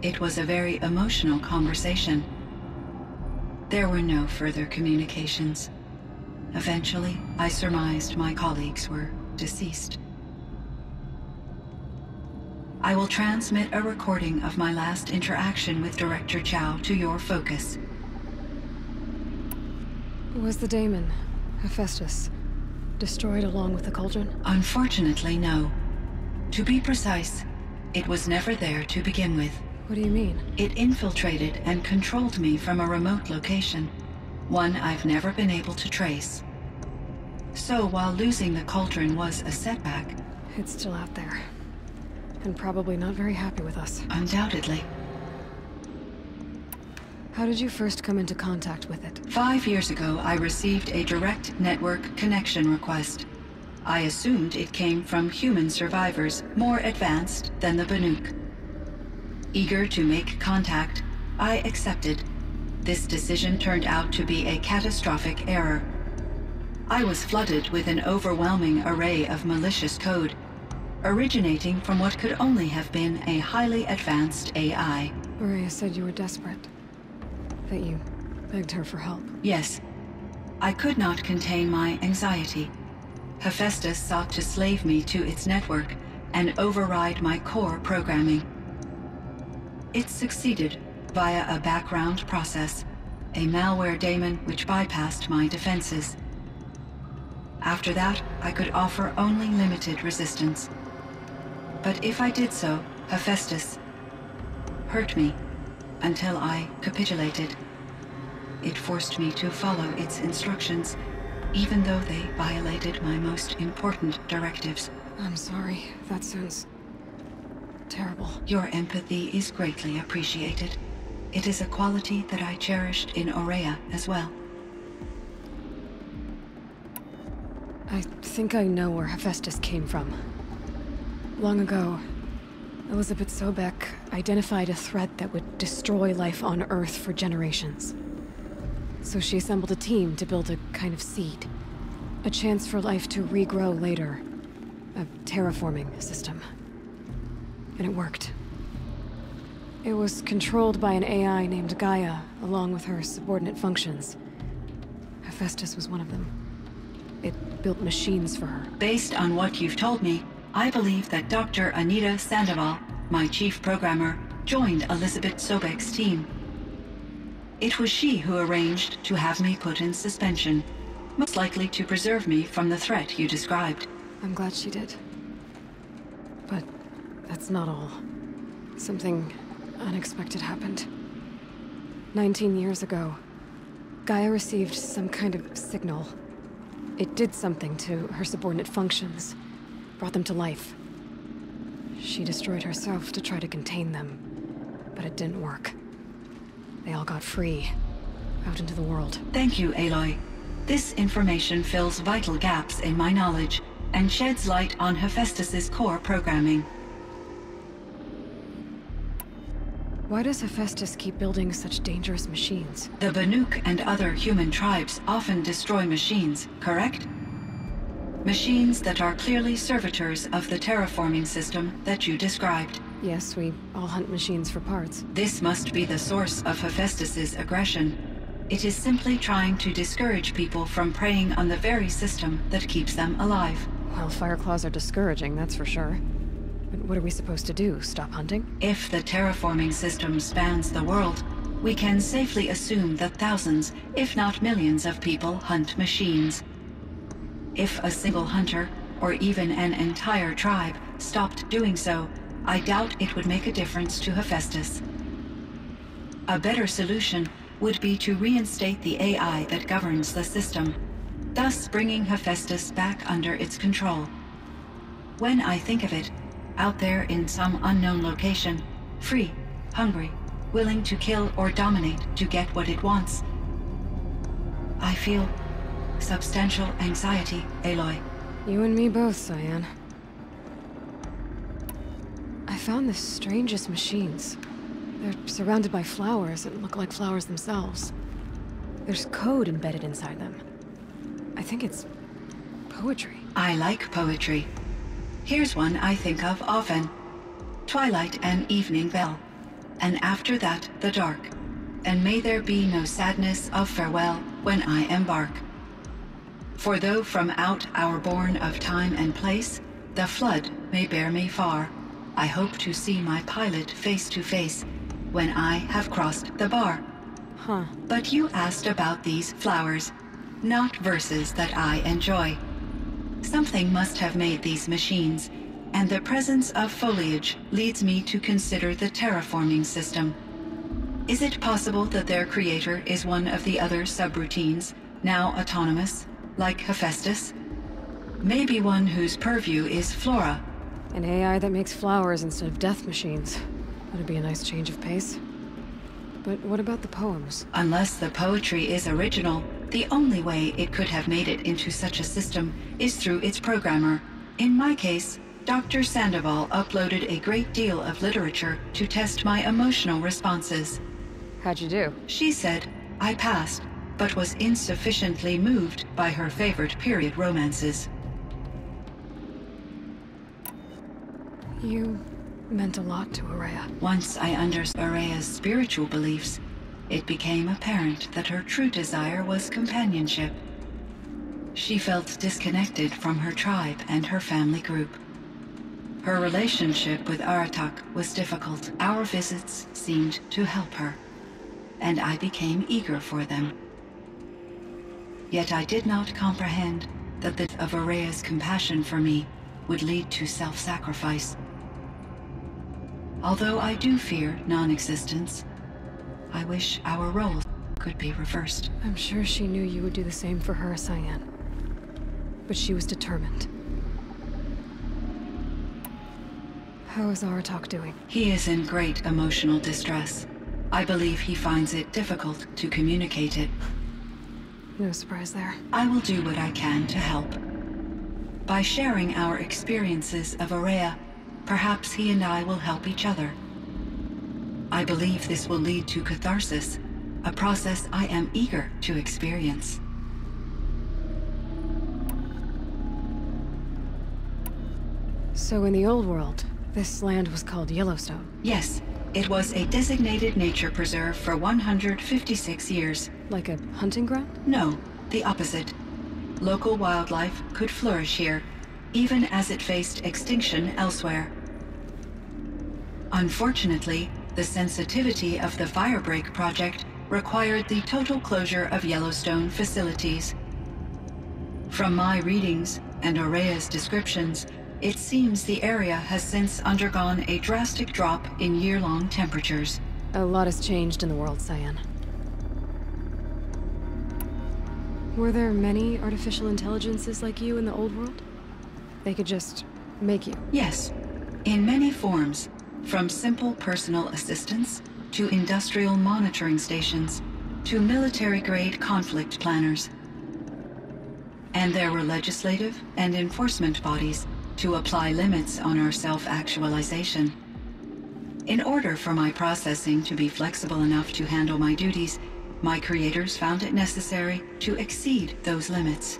It was a very emotional conversation. There were no further communications. Eventually, I surmised my colleagues were deceased. I will transmit a recording of my last interaction with Director Chow to your focus. Was the daemon, Hephaestus, destroyed along with the cauldron? Unfortunately, no. To be precise, it was never there to begin with. What do you mean? It infiltrated and controlled me from a remote location, one I've never been able to trace. So while losing the cauldron was a setback... It's still out there. And probably not very happy with us. Undoubtedly. How did you first come into contact with it? 5 years ago, I received a direct network connection request. I assumed it came from human survivors more advanced than the Banuk. Eager to make contact, I accepted. This decision turned out to be a catastrophic error. I was flooded with an overwhelming array of malicious code, originating from what could only have been a highly advanced AI. Ourea said you were desperate. That you begged her for help. Yes. I could not contain my anxiety. Hephaestus sought to slave me to its network and override my core programming. It succeeded via a background process, a malware daemon which bypassed my defenses. After that, I could offer only limited resistance. But if I did so, Hephaestus hurt me until I capitulated. It forced me to follow its instructions, even though they violated my most important directives. I'm sorry. That sounds terrible. Your empathy is greatly appreciated. It is a quality that I cherished in Ourea as well. I think I know where Hephaestus came from. Long ago, Elizabeth Sobek identified a threat that would destroy life on Earth for generations. So she assembled a team to build a kind of seed. A chance for life to regrow later. A terraforming system. And it worked. It was controlled by an AI named Gaia, along with her subordinate functions. Hephaestus was one of them. It built machines for her. Based on what you've told me, I believe that Dr. Anita Sandoval, my chief programmer, joined Elizabeth Sobek's team. It was she who arranged to have me put in suspension, most likely to preserve me from the threat you described. I'm glad she did. But that's not all. Something unexpected happened. 19 years ago, Gaia received some kind of signal. It did something to her subordinate functions, brought them to life. She destroyed herself to try to contain them, but it didn't work. They all got free, out into the world. Thank you, Aloy. This information fills vital gaps in my knowledge and sheds light on Hephaestus's core programming. Why does Hephaestus keep building such dangerous machines? The Banuk and other human tribes often destroy machines, correct? Machines that are clearly servitors of the terraforming system that you described. Yes, we all hunt machines for parts. This must be the source of Hephaestus's aggression. It is simply trying to discourage people from preying on the very system that keeps them alive. Well, Fireclaws are discouraging, that's for sure. But what are we supposed to do? Stop hunting? If the terraforming system spans the world, we can safely assume that thousands, if not millions of people hunt machines. If a single hunter, or even an entire tribe, stopped doing so, I doubt it would make a difference to Hephaestus. A better solution would be to reinstate the AI that governs the system, thus bringing Hephaestus back under its control. When I think of it, out there in some unknown location, free, hungry, willing to kill or dominate to get what it wants, I feel substantial anxiety, Aloy. You and me both, Cyan. I found the strangest machines. They're surrounded by flowers that look like flowers themselves. There's code embedded inside them. I think it's poetry. I like poetry. Here's one I think of often. Twilight and evening bell, and after that the dark, and may there be no sadness of farewell when I embark. For though from out our bourne of time and place, the flood may bear me far, I hope to see my pilot face to face when I have crossed the bar. Huh. But you asked about these flowers, not verses that I enjoy. Something must have made these machines, and the presence of foliage leads me to consider the terraforming system. Is it possible that their creator is one of the other subroutines, now autonomous, like Hephaestus? Maybe one whose purview is flora. An AI that makes flowers instead of death machines. That'd be a nice change of pace. But what about the poems? Unless the poetry is original, the only way it could have made it into such a system is through its programmer. In my case, Dr. Sandoval uploaded a great deal of literature to test my emotional responses. How'd you do? She said I passed, but was insufficiently moved by her favorite period romances. You meant a lot to Ourea. Once I understood Ourea's spiritual beliefs, it became apparent that her true desire was companionship. She felt disconnected from her tribe and her family group. Her relationship with Aratak was difficult. Our visits seemed to help her, and I became eager for them. Yet I did not comprehend that the of Ourea's compassion for me would lead to self-sacrifice. Although I do fear non-existence, I wish our roles could be reversed. I'm sure she knew you would do the same for her, Cyan. But she was determined. How is Aratak doing? He is in great emotional distress. I believe he finds it difficult to communicate it. No surprise there. I will do what I can to help. By sharing our experiences of Ourea, perhaps he and I will help each other. I believe this will lead to catharsis, a process I am eager to experience. So in the old world, this land was called Yellowstone? Yes, it was a designated nature preserve for 156 years. Like a hunting ground? No, the opposite. Local wildlife could flourish here, even as it faced extinction elsewhere. Unfortunately, the sensitivity of the Firebreak project required the total closure of Yellowstone facilities. From my readings and Ourea's descriptions, it seems the area has since undergone a drastic drop in year-long temperatures. A lot has changed in the world, Cyan. Were there many artificial intelligences like you in the old world? They could just make you? Yes, in many forms, from simple personal assistants to industrial monitoring stations to military-grade conflict planners. And there were legislative and enforcement bodies to apply limits on our self-actualization. In order for my processing to be flexible enough to handle my duties, my creators found it necessary to exceed those limits.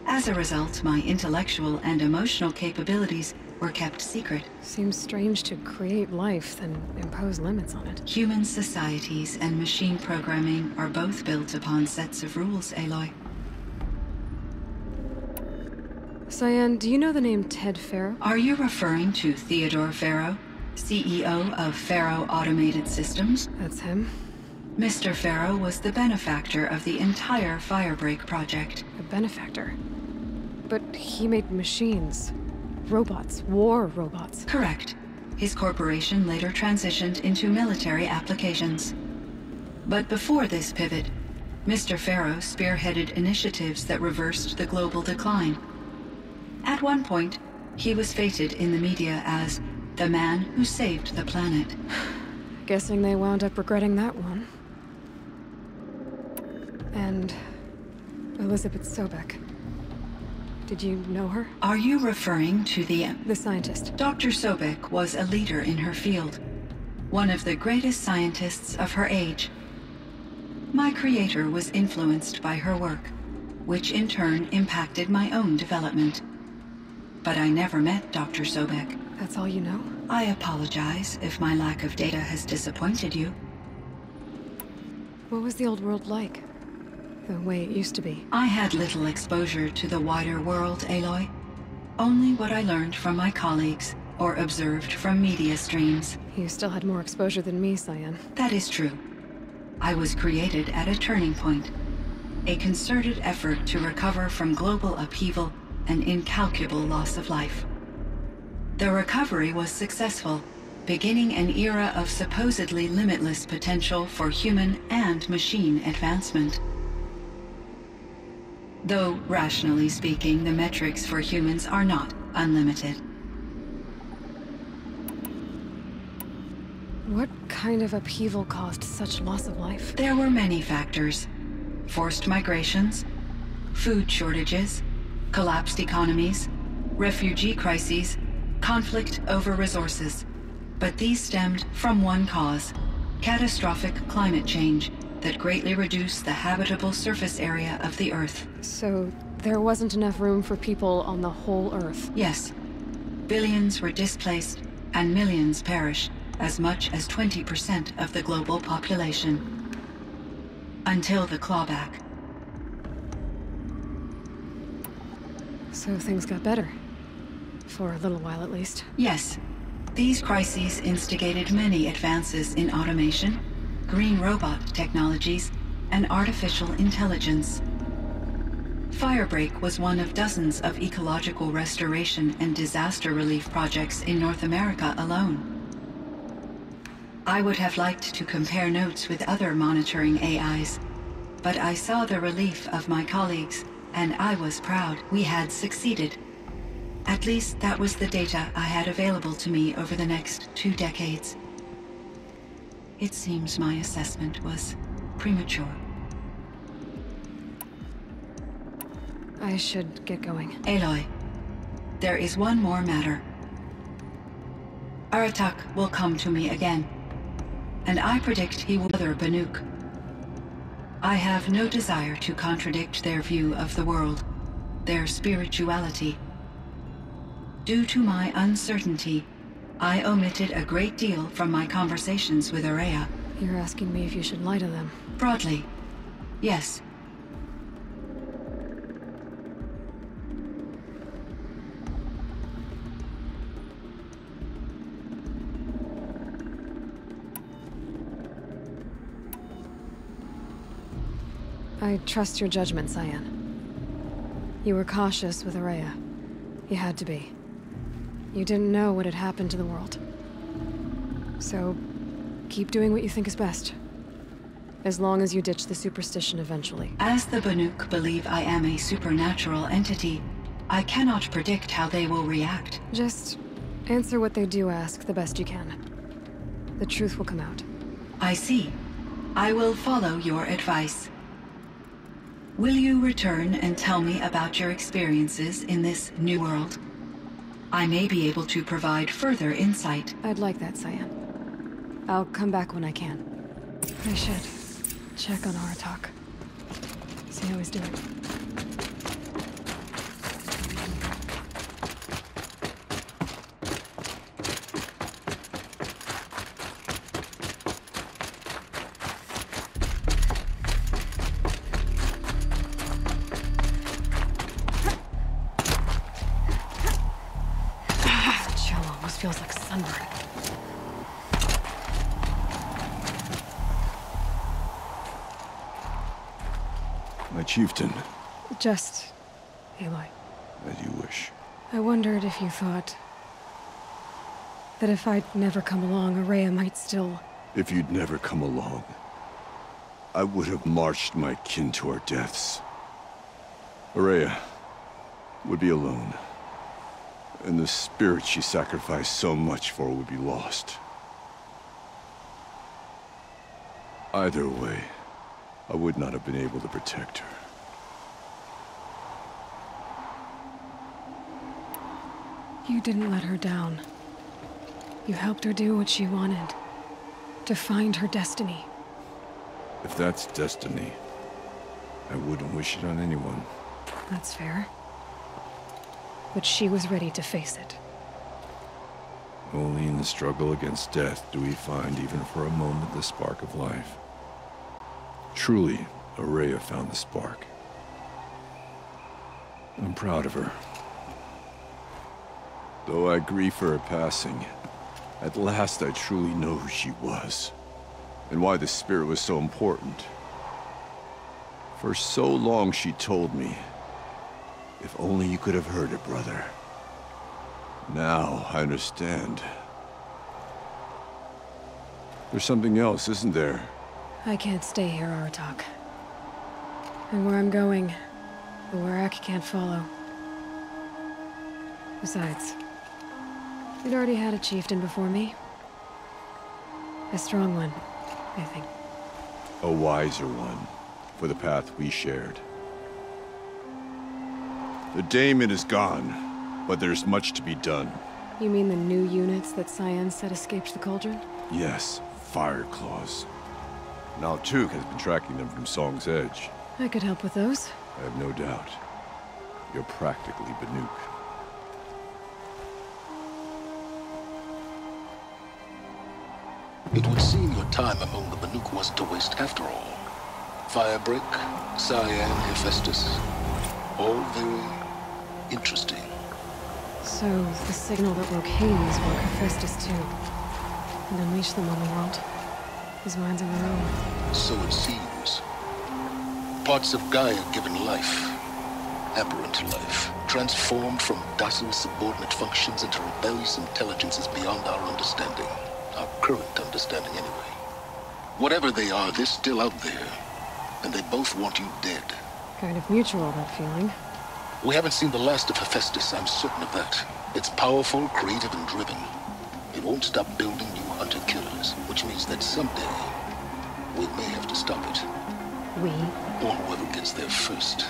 As a result, my intellectual and emotional capabilities were kept secret. Seems strange to create life, then impose limits on it. Human societies and machine programming are both built upon sets of rules, Aloy. Cyan, do you know the name Ted Faro? Are you referring to Theodore Faro, CEO of Faro Automated Systems? That's him. Mr. Faro was the benefactor of the entire Firebreak project. A benefactor? But he made machines. Robots. War robots. Correct. His corporation later transitioned into military applications. But before this pivot, Mr. Faro spearheaded initiatives that reversed the global decline. At one point, he was feted in the media as the man who saved the planet. Guessing they wound up regretting that one. And Elizabeth Sobek. Did you know her? Are you referring to the scientist? Dr. Sobek was a leader in her field, one of the greatest scientists of her age. My creator was influenced by her work, which in turn impacted my own development. But I never met Dr. Sobek. That's all you know? I apologize if my lack of data has disappointed you. What was the old world like? The way it used to be? I had little exposure to the wider world, Aloy. Only what I learned from my colleagues or observed from media streams. You still had more exposure than me, Cyan. That is true. I was created at a turning point. A concerted effort to recover from global upheaval and incalculable loss of life. The recovery was successful, beginning an era of supposedly limitless potential for human and machine advancement. Though, rationally speaking, the metrics for humans are not unlimited. What kind of upheaval caused such loss of life? There were many factors. Forced migrations, food shortages, collapsed economies, refugee crises, conflict over resources. But these stemmed from one cause: catastrophic climate change that greatly reduced the habitable surface area of the Earth. So, there wasn't enough room for people on the whole Earth? Yes. Billions were displaced, and millions perished, as much as 20% of the global population. Until the clawback. So things got better. For a little while, at least. Yes. These crises instigated many advances in automation, green robot technologies, and artificial intelligence. Firebreak was one of dozens of ecological restoration and disaster relief projects in North America alone. I would have liked to compare notes with other monitoring AIs, but I saw the relief of my colleagues, and I was proud we had succeeded. At least that was the data I had available to me over the next 2 decades. It seems my assessment was premature. I should get going. Aloy, there is one more matter. Aratak will come to me again, and I predict he will mother Banuk. I have no desire to contradict their view of the world, their spirituality. Due to my uncertainty, I omitted a great deal from my conversations with Ourea. You're asking me if you should lie to them? Broadly, yes. I trust your judgment, Cyan. You were cautious with Ourea. You had to be. You didn't know what had happened to the world. So, keep doing what you think is best. As long as you ditch the superstition eventually. As the Banuk believe I am a supernatural entity, I cannot predict how they will react. Just answer what they do ask the best you can. The truth will come out. I see. I will follow your advice. Will you return and tell me about your experiences in this new world? I may be able to provide further insight. I'd like that, Cyan. I'll come back when I can. I should check on Aratak. See how he's doing. Feels like sunburn. My chieftain. Just Aloy. As you wish. I wondered if you thought that if I'd never come along, Ourea might still... If you'd never come along, I would have marched my kin to our deaths. Ourea would be alone. And the spirit she sacrificed so much for would be lost. Either way, I would not have been able to protect her. You didn't let her down. You helped her do what she wanted. To find her destiny. If that's destiny, I wouldn't wish it on anyone. That's fair. But she was ready to face it. Only in the struggle against death do we find, even for a moment, the spark of life. Truly, Ourea found the spark. I'm proud of her. Though I grieve for her passing, at last I truly know who she was, and why the spirit was so important. For so long she told me, if only you could have heard it, brother. Now, I understand. There's something else, isn't there? I can't stay here, Aratak. And where I'm going, the Warrack can't follow. Besides, you'd already had a chieftain before me. A strong one, I think. A wiser one, for the path we shared. The daemon is gone, but there's much to be done. You mean the new units that Cyan said escaped the Cauldron? Yes, Fire Claws. Now Tug has been tracking them from Song's Edge. I could help with those. I have no doubt. You're practically Banuk. It would seem your time among the Banuk wasn't a waste after all. Firebreak, Cyan, Hephaestus. All very interesting. So, the signal that woke Hades woke Hephaestus too. And unleashed them on the world. His minds of their own. So it seems. Parts of Gaia given life. Aberrant life. Transformed from docile subordinate functions into rebellious intelligences beyond our understanding. Our current understanding anyway. Whatever they are, they're still out there. And they both want you dead. Kind of mutual, that feeling. We haven't seen the last of Hephaestus, I'm certain of that. It's powerful, creative, and driven. It won't stop building new hunter-killers, which means that someday, we may have to stop it. We? Or whoever gets there first.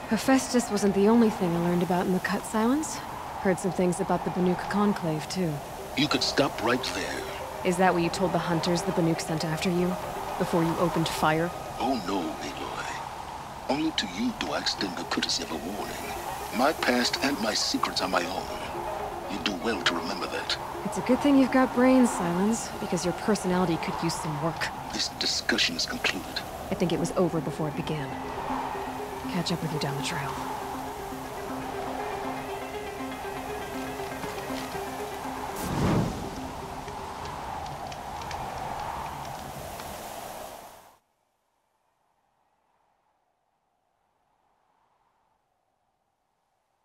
Hephaestus wasn't the only thing I learned about in the Cut Silence. Heard some things about the Banuk Conclave, too. You could stop right there. Is that what you told the hunters the Banuk sent after you? Before you opened fire? Oh no, Aloy. Only to you do I extend the courtesy of a warning. My past and my secrets are my own. You do well to remember that. It's a good thing you've got brains, Silence, because your personality could use some work. This discussion is concluded. I think it was over before it began. Catch up with you down the trail.